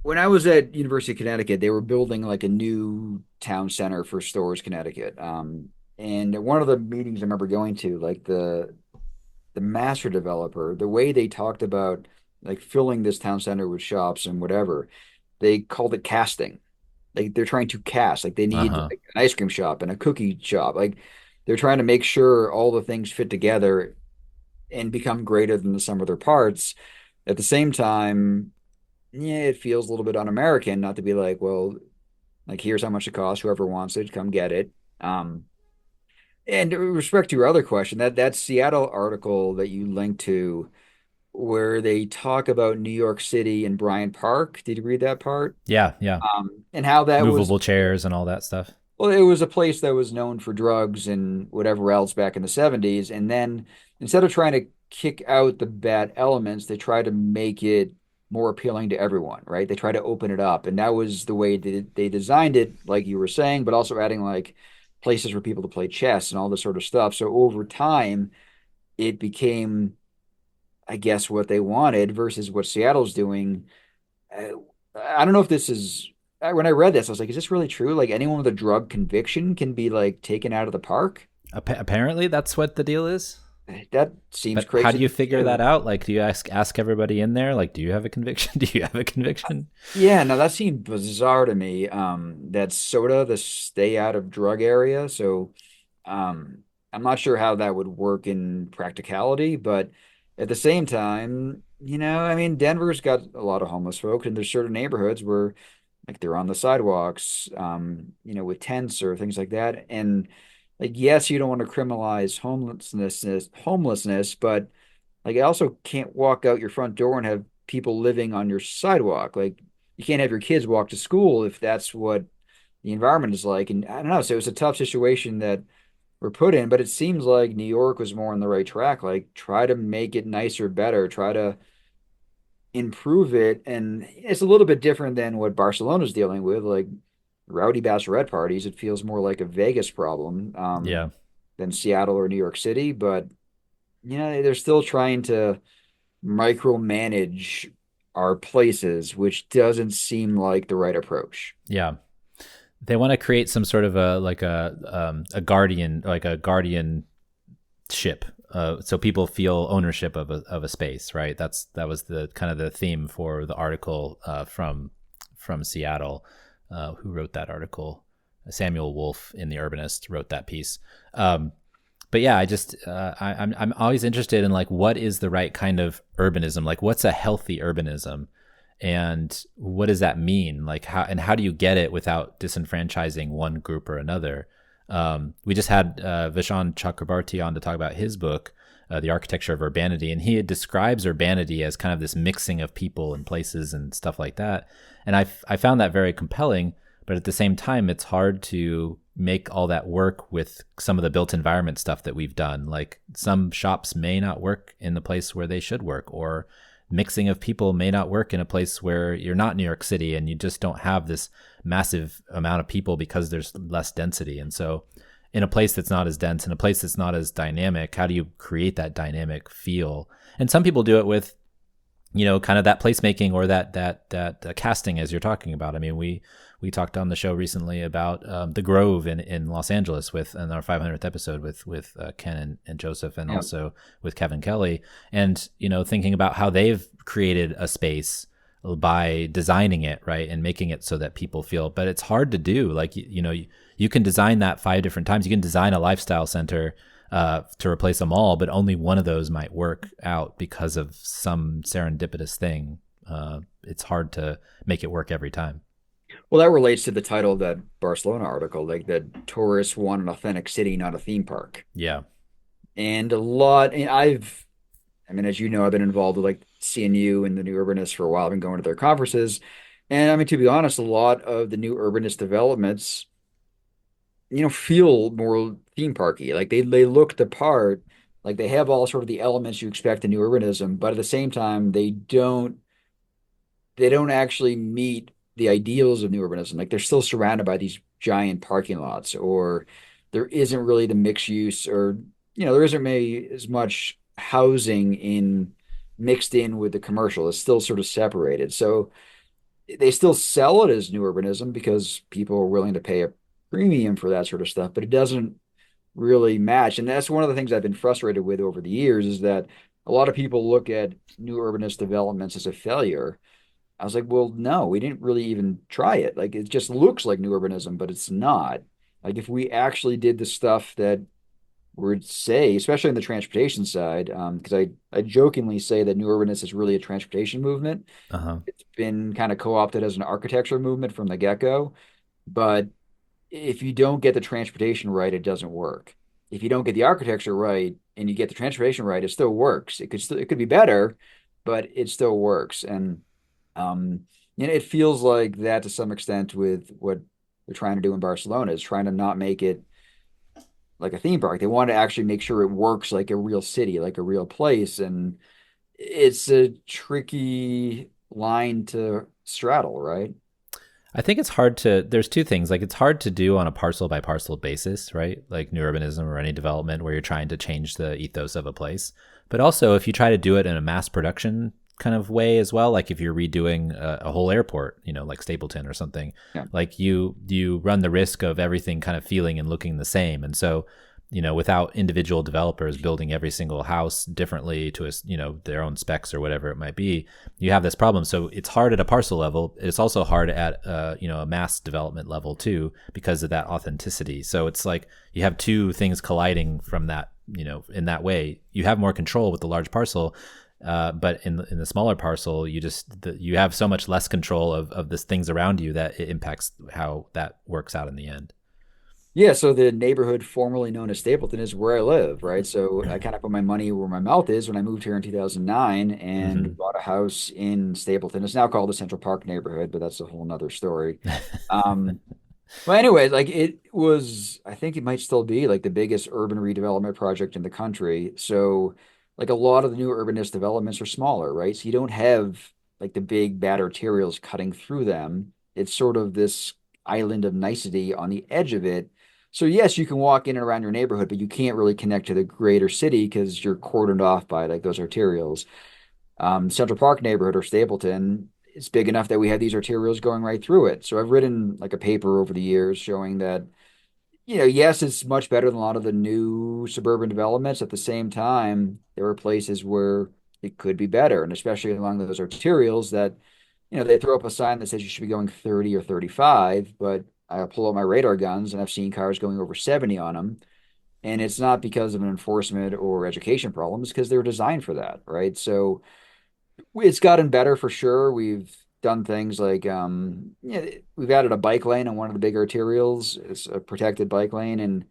When I was at University of Connecticut, they were building like a new town center for Storrs, Connecticut. And at one of the meetings I remember going to, like the master developer, the way they talked about like filling this town center with shops and whatever, they called it casting. Like they're trying to cast, like they need like an ice cream shop and a cookie shop. Like they're trying to make sure all the things fit together and become greater than the sum of their parts. At the same time, it feels a little bit un-American not to be like, well, like here's how much it costs. Whoever wants it, come get it. And with respect to your other question, that Seattle article that you linked to, where they talk about New York City and Bryant Park. Did you read that part? Yeah. And how that movable chairs and all that stuff. Well, it was a place that was known for drugs and whatever else back in the 70s. And then instead of trying to kick out the bad elements, they try to make it more appealing to everyone, right? They try to open it up. And that was the way they designed it, like you were saying, but also adding like places for people to play chess and all this sort of stuff. So over time, it became, I guess, what they wanted versus what Seattle's doing. I don't know if this is, when I read this, I was like, is this really true? Like anyone with a drug conviction can be like taken out of the park? Apparently that's what the deal is. That seems crazy. How do you figure that out? Like, do you ask everybody in there? Like, do you have a conviction? Do you have a conviction? Yeah, no, that seemed bizarre to me. That's sort of the stay out of drug area. So, I'm not sure how that would work in practicality, but at the same time, I mean, Denver's got a lot of homeless folks, and there's certain neighborhoods where like they're on the sidewalks, with tents or things like that. And like, yes, you don't want to criminalize homelessness, but like, I also can't walk out your front door and have people living on your sidewalk. Like, you can't have your kids walk to school if that's what the environment is like. And I don't know. So it was a tough situation that we're put in, but it seems like New York was more on the right track. Like, try to make it nicer, better, try to improve it. And it's a little bit different than what Barcelona's dealing with. Like, rowdy bachelorette parties, it feels more like a Vegas problem than Seattle or New York City. But they're still trying to micromanage our places, which doesn't seem like the right approach. Yeah, they want to create some sort of a guardian, like a guardianship, so people feel ownership of a space, right? That was the kind of the theme for the article from Seattle. Who wrote that article? Samuel Wolf in The Urbanist wrote that piece. But yeah, I'm always interested in like, what is the right kind of urbanism? Like, what's a healthy urbanism, and what does that mean? Like, how do you get it without disenfranchising one group or another? We just had Vishon Chakrabarti on to talk about his book, The Architecture of Urbanity, and he describes urbanity as kind of this mixing of people and places and stuff like that. And I found that very compelling, but at the same time, it's hard to make all that work with some of the built environment stuff that we've done. Like, some shops may not work in the place where they should work, or mixing of people may not work in a place where you're not New York City and you just don't have this massive amount of people because there's less density. And so in a place that's not as dense, in a place that's not as dynamic, how do you create that dynamic feel? And some people do it with kind of that placemaking or that casting as you're talking about. I mean, we talked on the show recently about the Grove in Los Angeles in our 500th episode with Ken and Joseph, and Yeah. also with Kevin Kelly, and thinking about how they've created a space by designing it right and making it so that people feel. But it's hard to do. Like you can design that 5 different times. You can design a lifestyle center to replace a mall, but only one of those might work out because of some serendipitous thing. It's hard to make it work every time. Well, that relates to the title of that Barcelona article, like that tourists want an authentic city, not a theme park. Yeah. And a lot, and I mean, as you know, I've been involved with like CNU and the New Urbanists for a while. I've been going to their conferences. And I mean, to be honest, a lot of the new urbanist developments, feel more theme parky. Like they look the part, like they have all sort of the elements you expect in new urbanism, but at the same time, they don't actually meet the ideals of new urbanism. Like they're still surrounded by these giant parking lots, or there isn't really the mixed use, or there isn't maybe as much housing in mixed in with the commercial. It's still sort of separated. So they still sell it as new urbanism because people are willing to pay a premium for that sort of stuff, but it doesn't really match. And that's one of the things I've been frustrated with over the years is that a lot of people look at new urbanist developments as a failure. I was like, well, no, we didn't really even try it. Like it just looks like new urbanism, but it's not. Like if we actually did the stuff that would say, especially on the transportation side, because I jokingly say that new urbanism is really a transportation movement. Uh-huh. It's been kind of co-opted as an architecture movement from the get-go. But if you don't get the transportation right, it doesn't work. If you don't get the architecture right and you get the transportation right, it still works. It could be better, but it still works. And um, it feels like that to some extent with what they're trying to do in Barcelona is trying to not make it like a theme park. They want to actually make sure it works like a real city, like a real place. And it's a tricky line to straddle, right? I think there's two things. Like it's hard to do on a parcel by parcel basis, right? Like new urbanism or any development where you're trying to change the ethos of a place. But also if you try to do it in a mass production kind of way as well, like if you're redoing a whole airport, like Stapleton or something, Yeah. like you run the risk of everything kind of feeling and looking the same. And so without individual developers building every single house differently to their own specs or whatever it might be, you have this problem. So it's hard at a parcel level. It's also hard at a mass development level too, because of that authenticity. So it's like you have two things colliding from that. In that way, you have more control with the large parcel. But in the smaller parcel, you have so much less control of the things around you that it impacts how that works out in the end. Yeah, so the neighborhood formerly known as Stapleton is where I live, right? So I kind of put my money where my mouth is when I moved here in 2009 and Hmm. bought a house in Stapleton. It's now called the Central Park neighborhood, but that's a whole nother story. Um, well, anyway, like it was, I think it might still be like the biggest urban redevelopment project in the country. So, like a lot of the new urbanist developments are smaller, right? So you don't have like the big bad arterials cutting through them. It's sort of this island of nicety on the edge of it. So, yes, you can walk in and around your neighborhood, but you can't really connect to the greater city because you're cordoned off by like those arterials. Central Park neighborhood or Stapleton, it's big enough that we have these arterials going right through it. So I've written like a paper over the years showing that, yes, it's much better than a lot of the new suburban developments. At the same time, there are places where it could be better, and especially along those arterials that, they throw up a sign that says you should be going 30 or 35, but I pull out my radar guns and I've seen cars going over 70 on them. And it's not because of an enforcement or education problem, it's because they were designed for that, right? So it's gotten better for sure. We've done things like we've added a bike lane on one of the big arterials. It's a protected bike lane, and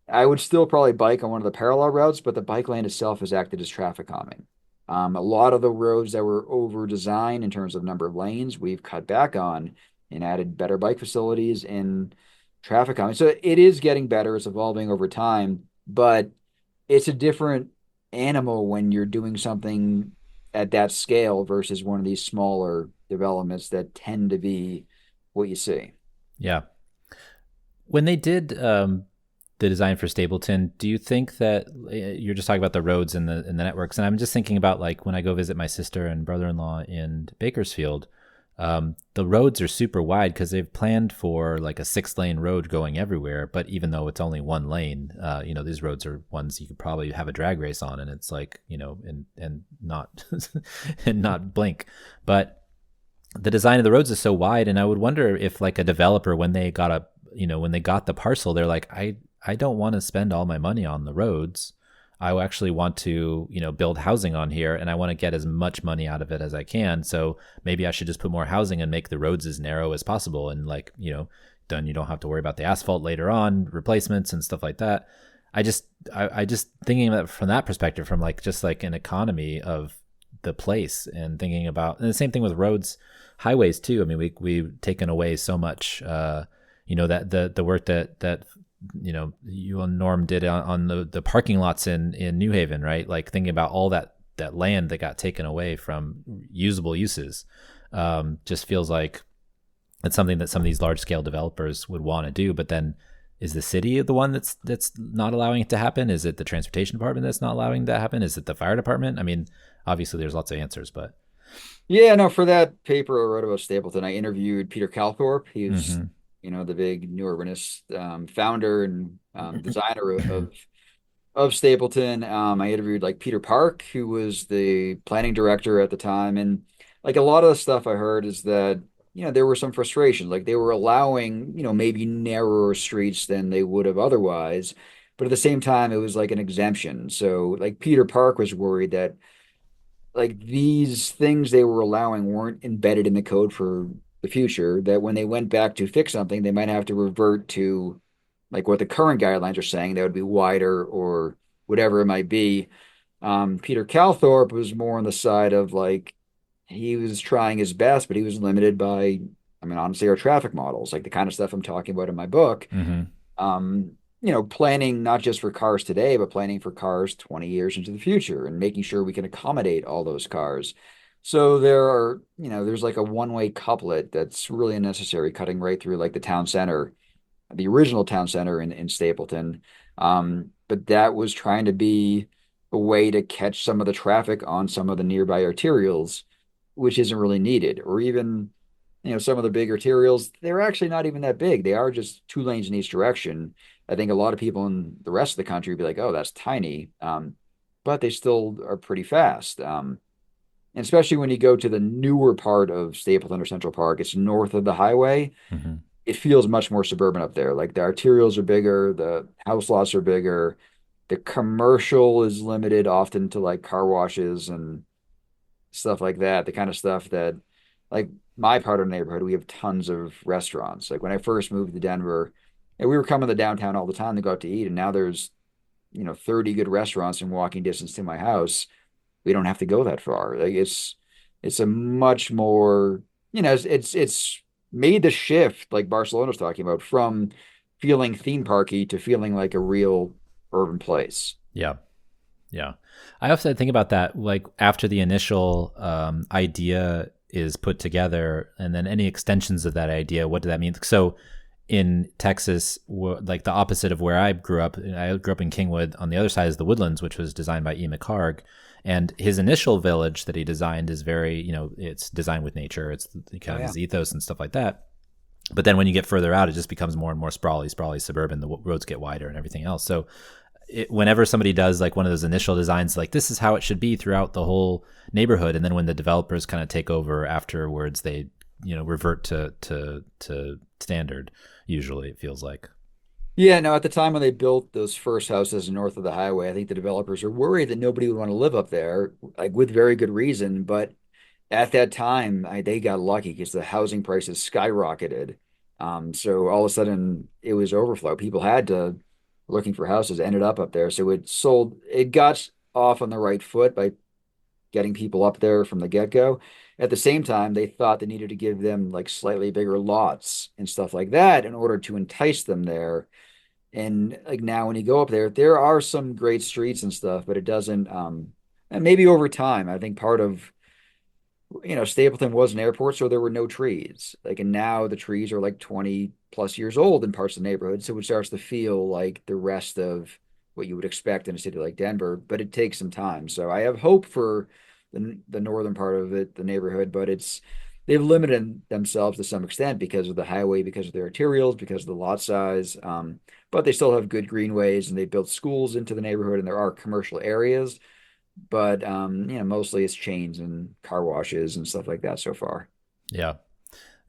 I would still probably bike on one of the parallel routes, but the bike lane itself has acted as traffic calming. A lot of the roads that were over designed in terms of number of lanes, we've cut back on and added better bike facilities and traffic calming. So it is getting better. It's evolving over time, but it's a different animal when you're doing something at that scale versus one of these smaller developments that tend to be what you see. Yeah. When they did the design for Stapleton, do you think that you're just talking about the roads and the networks? And I'm just thinking about like when I go visit my sister and brother-in-law in Bakersfield, the roads are super wide because they've planned for like a 6-lane road going everywhere. But even though it's only 1 lane, these roads are ones you could probably have a drag race on, and it's like, and not and not blink. But the design of the roads is so wide, and I would wonder if like a developer, when they got the parcel, they're like, I don't want to spend all my money on the roads. I actually want to, build housing on here, and I want to get as much money out of it as I can. So maybe I should just put more housing and make the roads as narrow as possible. And like, then you don't have to worry about the asphalt later on, replacements and stuff like that. I just thinking about it from that perspective, from like, just like an economy of the place, and thinking about, and the same thing with roads, highways too. I mean, we've taken away so much, that the work that you and Norm did on the parking lots in New Haven, right? Like thinking about all that land that got taken away from usable uses, just feels like it's something that some of these large scale developers would want to do. But then, is the city the one that's not allowing it to happen? Is it the transportation department that's not allowing that to happen? Is it the fire department? I mean, obviously there's lots of answers, but Yeah, no, for that paper I wrote about Stapleton, I interviewed Peter Calthorpe. He's, hmm the big new urbanist, founder and designer of Stapleton. I interviewed like Peter Park, who was the planning director at the time. And like a lot of the stuff I heard is that, there were some frustrations. Like they were allowing, maybe narrower streets than they would have otherwise. But at the same time, it was like an exemption. So like Peter Park was worried that like these things they were allowing weren't embedded in the code for the future, that when they went back to fix something, they might have to revert to like what the current guidelines are saying, that would be wider or whatever it might be. Peter Calthorpe was more on the side of like he was trying his best, but he was limited by, I mean, honestly, our traffic models, like the kind of stuff I'm talking about in my book. hmm Planning not just for cars today, but planning for cars 20 years into the future and making sure we can accommodate all those cars. So there's like a one-way couplet that's really unnecessary, cutting right through like the town center, the original town center in Stapleton. But that was trying to be a way to catch some of the traffic on some of the nearby arterials, which isn't really needed. Or even, some of the big arterials, they're actually not even that big. They are just 2 lanes in each direction. I think a lot of people in the rest of the country would be like, oh, that's tiny. But they still are pretty fast. And especially when you go to the newer part of Stapleton or Central Park, it's north of the highway. hmm It feels much more suburban up there. Like the arterials are bigger, the house lots are bigger, the commercial is limited often to like car washes and stuff like that. The kind of stuff that, like my part of the neighborhood, we have tons of restaurants. Like when I first moved to Denver, and we were coming to downtown all the time to go out to eat, and now there's 30 good restaurants in walking distance to my house. We don't have to go that far. Like it's a much more, it's made the shift, like Barcelona's talking about, from feeling theme parky to feeling like a real urban place. Yeah. Yeah. I often think about that, like after the initial idea is put together, and then any extensions of that idea, what does that mean? So in Texas, like the opposite of where I grew up in Kingwood. On the other side is the Woodlands, which was designed by E. McHarg. And his initial village that he designed is very, it's designed with nature. It's kind of his ethos and stuff like that. But then when you get further out, it just becomes more and more sprawly, suburban. The roads get wider and everything else. So whenever somebody does like one of those initial designs, like this is how it should be throughout the whole neighborhood, and then when the developers kind of take over afterwards, they revert to standard. Usually, it feels like. Yeah, no, at the time when they built those first houses north of the highway, I think the developers were worried that nobody would want to live up there, like with very good reason. But at that time, they got lucky because the housing prices skyrocketed. So all of a sudden, it was overflow. People had to looking for houses, ended up there. So it sold. It got off on the right foot by getting people up there from the get-go. At the same time, they thought they needed to give them like slightly bigger lots and stuff like that in order to entice them there. And like now when you go up there, there are some great streets and stuff, but it doesn't and maybe over time, I think part of Stapleton was an airport, so there were no trees. Like, and now the trees are like 20 plus years old in parts of the neighborhood. So it starts to feel like the rest of what you would expect in a city like Denver, but it takes some time. So I have hope for the northern part of it, the neighborhood, but they've limited themselves to some extent because of the highway, because of their arterials, because of the lot size. But they still have good greenways and they built schools into the neighborhood and there are commercial areas. But mostly it's chains and car washes and stuff like that so far. Yeah.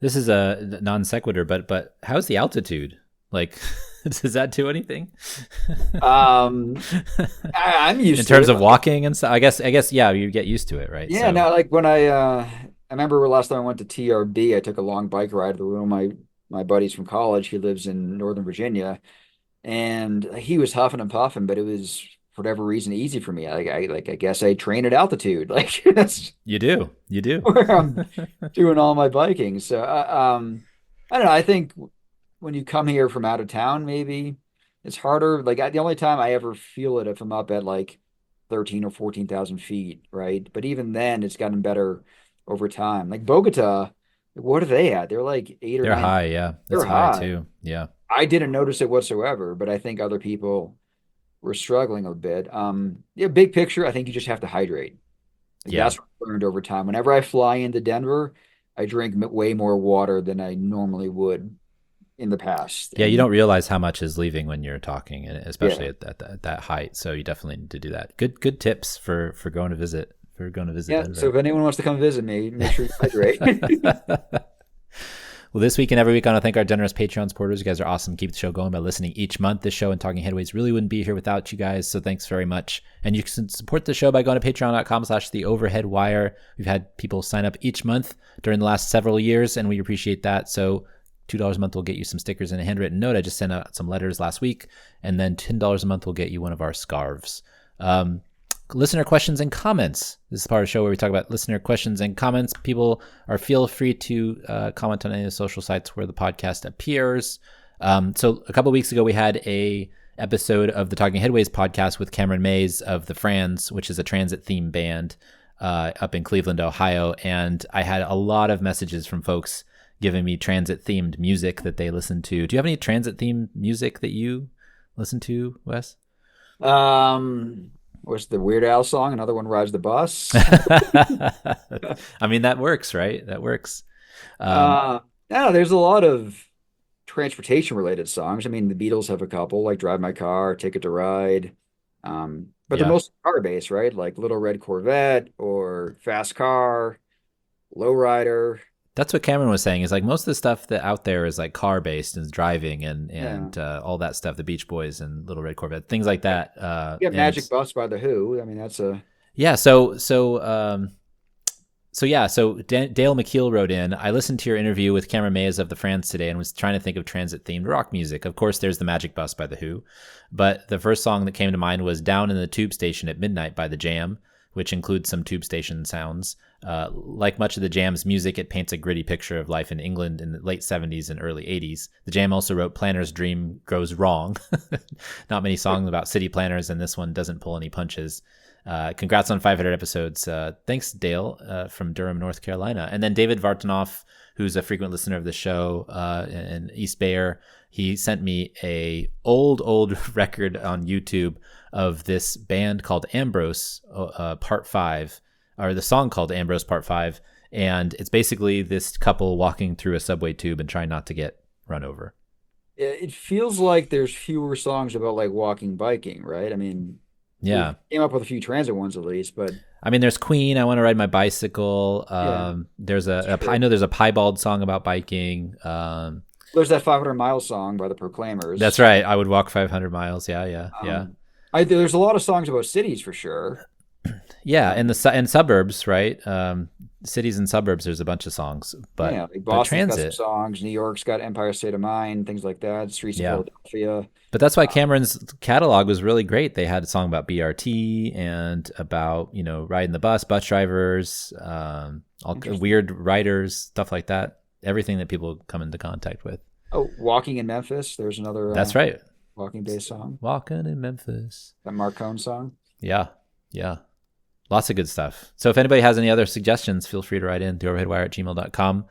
This is a non sequitur, but how's the altitude? Like, does that do anything? I'm used In to terms it. of walking and stuff. I guess, yeah, you get used to it, right? Yeah, So, now like when I remember last time I went to TRB, I took a long bike ride with one of my buddies from college. He lives in Northern Virginia, and he was huffing and puffing, but it was for whatever reason easy for me. I guess I train at altitude. Like that's you do. where I'm doing all my biking. So I don't know. I think when you come here from out of town, maybe it's harder. Like the only time I ever feel it if I'm up at like 13 or 14,000 feet, right? But even then, it's gotten better over time. Like Bogota, what are they at? They're like eight or They're nine. high, yeah. That's They're high high. too. Yeah. I didn't notice it whatsoever, but I think other people were struggling a bit. Yeah, big picture, I think you just have to hydrate. Like Yeah. that's what I learned over time. Whenever I fly into Denver, I drink way more water than I normally would in the past. Yeah, you And don't realize how much is leaving when you're talking, and especially yeah, at that height. So you definitely need to do that. Good tips for going to visit yeah. So Denver. if anyone wants to come visit me, make sure you hydrate. Well, this week and every week, I want to thank our generous Patreon supporters. You guys are awesome. Keep the show going by listening each month. This show and Talking Headways really wouldn't be here without you guys. So thanks very much. And you can support the show by going to patreon.com/the overhead wire. We've had people sign up each month during the last several years, and we appreciate that. So $2 a month will get you some stickers and a handwritten note. I just sent out some letters last week. And then $10 a month will get you one of our scarves. Listener questions and comments. This is part of the show where we talk about listener questions and comments. People are feel free to comment on any of the social sites where the podcast appears. So a couple of weeks ago, we had a episode of the Talking Headways podcast with Cameron Mays of the Franz, which is a transit theme band up in Cleveland, Ohio. And I had a lot of messages from folks giving me transit themed music that they listen to. Do you have any transit themed music that you listen to, Wes? What's the Weird Al song? Another one, Rides the Bus. I mean, that works, right? That works. No, there's a lot of transportation related songs. I mean, the Beatles have a couple, like Drive My Car, Ticket to Ride. But they're Yeah. mostly car based, right? Like Little Red Corvette or Fast Car, Lowrider. That's what Cameron was saying is like most of the stuff that out there is like car based and driving and, Yeah. all that stuff, the Beach Boys and Little Red Corvette, things like that. You got And Magic Bus by The Who. I mean, that's a yeah, so Dale McKeel wrote in, I listened to your interview with Cameron Mays of the Franz today and was trying to think of transit themed rock music. Of course, there's the Magic Bus by The Who, but the first song that came to mind was Down in the Tube Station at Midnight by The Jam, which includes some tube station sounds. Like much of the Jam's music, it paints a gritty picture of life in England in the late 70s and early 80s. The Jam also wrote Planner's Dream Goes Wrong. Not many songs about city planners, and this one doesn't pull any punches. Congrats on 500 episodes. Thanks, Dale, from Durham, North Carolina. And then David Vartanoff, who's a frequent listener of the show in East Bayer, he sent me a old record on YouTube of this band called Ambrose Part 5, or the song called Ambrose Part 5. And it's basically this couple walking through a subway tube and trying not to get run over. it feels like there's fewer songs about like walking, biking, right? I mean, Yeah. we came up with a few transit ones at least, but I mean, there's Queen, I Want to Ride My Bicycle. yeah, There's sure. I know there's a Piebald song about biking. There's that 500 Mile song by the That's Proclaimers. right. I would walk 500 miles. Yeah. Um, there's a lot of songs about cities for sure. Yeah, Um, and and suburbs, right? Cities and suburbs. There's a bunch of songs, yeah, like but Boston's got some transit. songs. New York's got Empire State of Mind, things like that. Streets of Yeah, Philadelphia. but that's why Cameron's catalog was really great. They had a song about BRT and about riding the bus drivers, all Interesting. weird writers, stuff like that. Everything that people come into contact with. Oh, Walking in Memphis. There's another That's right. walking based song. Walking in Memphis. That Marcone song. Yeah, yeah. Lots of good stuff. So if anybody has any other suggestions, feel free to write in to overheadwire@gmail.com.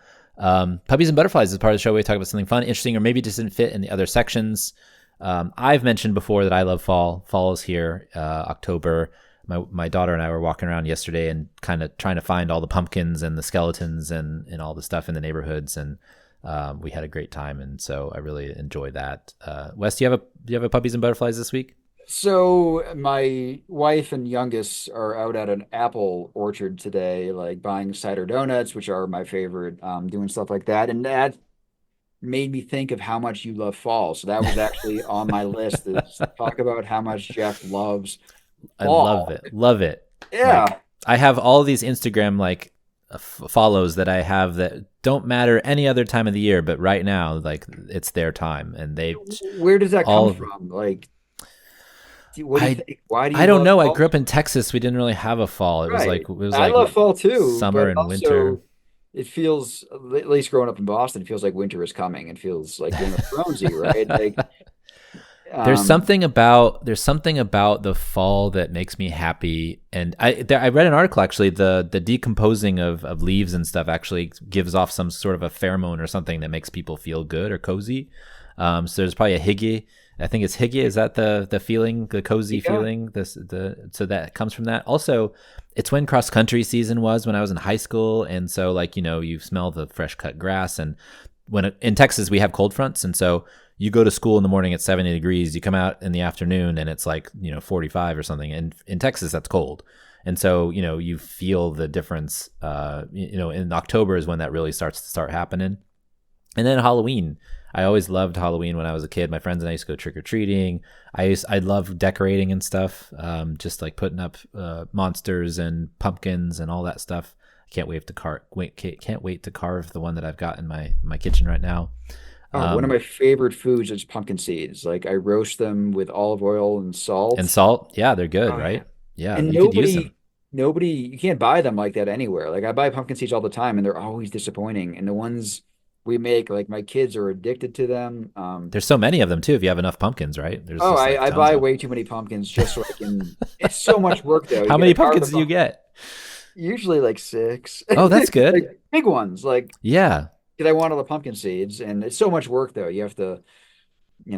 Puppies and Butterflies is part of the show where we talk about something fun, interesting, or maybe just didn't fit in the other sections. I've mentioned before that I love fall. Fall is here, October. My daughter and I were walking around yesterday and kind of trying to find all the pumpkins and the skeletons and all the stuff in the neighborhoods, and we had a great time, and so I really enjoyed that. Wes, do you have a Puppies and Butterflies this week? So my wife and youngest are out at an apple orchard today, like buying cider donuts, which are my favorite, doing stuff like that. And that made me think of how much you love fall. So that was actually on my list is to talk about how much Jeff loves I love fall. it. Love it. Yeah. Like I have all these Instagram like follows that I have that don't matter any other time of the year, but right now like it's their time and they Where does that all come of from? Like, what do you I think? Why do I you don't love know. I fall? grew up in Texas. We didn't really have a fall. Right. It was I like love fall too, summer but and winter. also it feels, at least growing up in Boston, it feels like winter is coming. It feels like Game of Thronesy, right? Like, um, There's something about the fall that makes me happy. And I read an article actually. The decomposing of leaves and stuff actually gives off some sort of a pheromone or something that makes people feel good or cozy. So there's probably a hygge. I think it's hygge. Is that the feeling, the cozy yeah. feeling? So that comes from that. Also, it's when cross country season was when I was in high school, and so like you smell the fresh cut grass. And in Texas we have cold fronts, and so you go to school in the morning at 70 degrees, you come out in the afternoon and it's like 45 or something. And in Texas that's cold, and so you feel the difference. In October is when that really starts to start happening. And then Halloween. I always loved Halloween when I was a kid. My friends and I used to go trick or treating. I love decorating and stuff, just like putting up monsters and pumpkins and all that stuff. I can't wait to carve the one that I've got in my kitchen right now. Oh, one of Um, my favorite foods is pumpkin seeds. Like I roast them with olive oil and and salt. salt, yeah, they're good, Oh yeah. right? Yeah, And you could use them. nobody, you can't buy them like that anywhere. Like I buy pumpkin seeds all the time and they're always disappointing. And the ones we make, like my kids are addicted to them. There's so many of them too. If you have enough pumpkins, right? There's Oh, just like I tons buy of them. way too many pumpkins just so I can. It's so much work though. You How got to many carve the pumpkins do you pumpkin. get? Usually like six, Oh, that's good. like big ones. Like Yeah, because I want all the pumpkin seeds, and it's so much work though. You have to,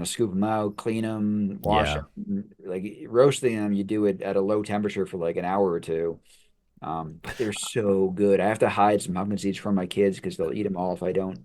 scoop them out, clean them, wash yeah. them. Like roasting them, you do it at a low temperature for like an hour or two. But they're so good. I have to hide some pumpkin seeds from my kids because they'll eat them all if I don't.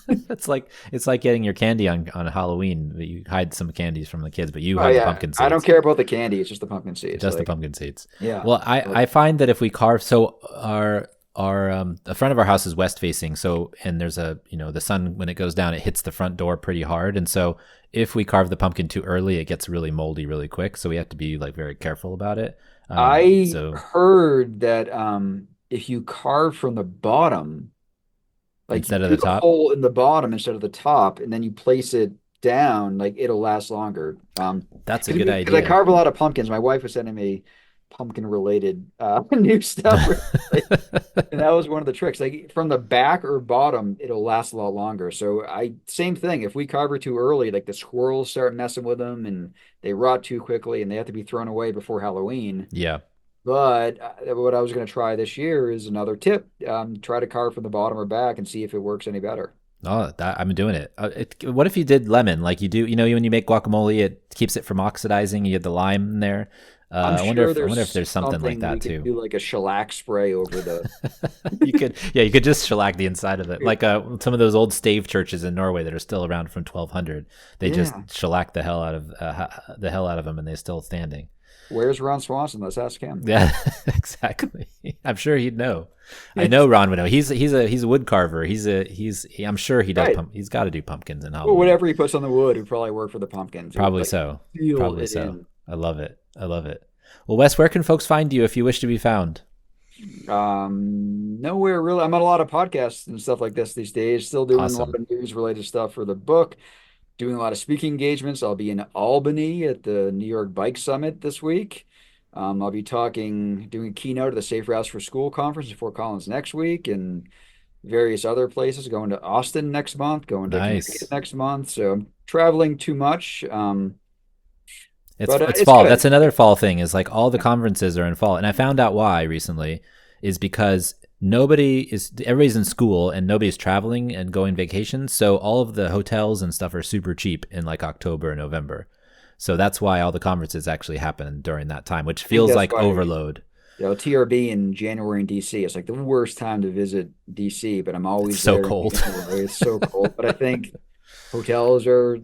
It's like getting your candy on Halloween. You hide some candies from the kids, but you Oh hide the yeah, pumpkin I don't seeds. care about the candy. It's just the pumpkin seeds. Just the Like pumpkin seeds. yeah, Well, I like find that if we carve, so our the front of our house is west facing, so and there's the sun when it goes down it hits the front door pretty hard, and so if we carve the pumpkin too early it gets really moldy really quick, so we have to be like very careful about it. I So heard that if you carve from the bottom, like you instead of do the the top, hole in the bottom instead of the top, and then you place it down, like it'll last longer. that's a Because good because I idea. carve a lot of pumpkins. My wife was sending me pumpkin related new stuff, and that was one of the tricks. Like from the back or bottom, it'll last a lot longer. So same thing. If we carve it too early, like the squirrels start messing with them, and they rot too quickly, and they have to be thrown away before Halloween. Yeah. But what I was going to try this year is another tip. Try to carve from the bottom or back and see if it works any better. Oh, I'm doing it. What if you did lemon? Like you do, when you make guacamole, it keeps it from oxidizing. You have the lime in there. I'm sure I wonder if there's there's something like something we that could too. do, like a shellac spray over the. You could just shellac the inside of it, like some of those old stave churches in Norway that are still around from 1200. They just Yeah. shellac the hell out of them, and they're still standing. Where's Ron Swanson? Let's ask him. Yeah, exactly. I'm sure he'd know. I know Ron would know. He's a wood carver. I'm sure he does. Right. He's got to do pumpkins in Well, Halloween. whatever he puts on the wood would probably work for the pumpkins. It would Probably like so. seal Probably it so. in. I love it. I love it. Well, Wes, where can folks find you if you wish to be found? Nowhere really. I'm on a lot of podcasts and stuff like this these days. Still doing a lot Awesome. of news related stuff for the book. Doing a lot of speaking engagements. I'll be in Albany at the New York Bike Summit this week. I'll be doing a keynote at the Safe Routes for School conference in Fort Collins next week, and various other places. Going to Austin next month. Going to Connecticut Nice. next month. So I'm traveling too much. It's it's fall. good. That's another fall thing is like all the conferences are in fall. And I found out why recently is because everybody's in school and nobody's traveling and going vacations. So all of the hotels and stuff are super cheap in like October and November. So that's why all the conferences actually happen during that time, which I think feels that's like why, overload. TRB in January in DC, it's like the worst time to visit DC, but I'm It's always so there in cold. January. It's so cold. But I think hotels are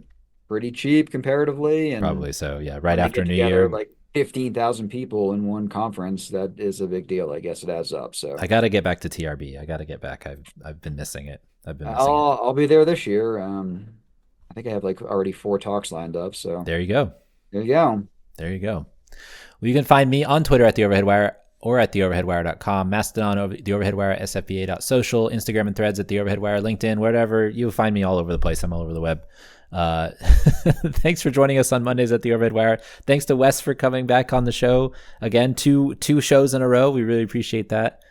pretty cheap comparatively, and Probably so. Yeah. Right when they after get New together Year, like 15,000 people in one conference, that is a big deal. I guess it adds up. So I got to get back to TRB. I got to get back. I've been missing it. I've been missing it. I'll be there this year. I think I have like already 4 talks lined up. So There you go. there you go. There you go. Well, you can find me on Twitter at The Overhead Wire or at TheOverheadWire.com, Mastodon, over The Overhead Wire, SFBA.social, Instagram and Threads at The Overhead Wire, LinkedIn, wherever. You'll find me all over the place. I'm all over the web. Thanks for joining us on Mondays at The Overhead Wire. Thanks to Wes for coming back on the show. Again, two shows in a row. We really appreciate that.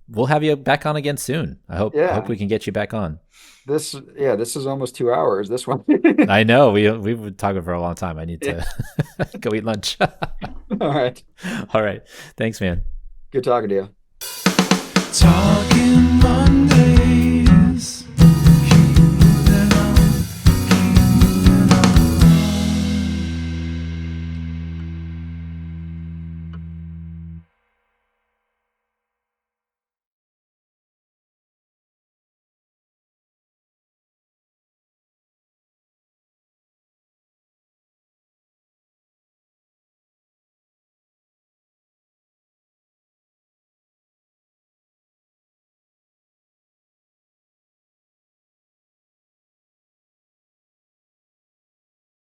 We'll have you back on again soon. I hope Yeah. we can get you back on. This is almost 2 hours. This one. I know we've been talking for a long time. I need Yeah. to go eat lunch. All right. All right. Thanks, man. Good talking to you. Talk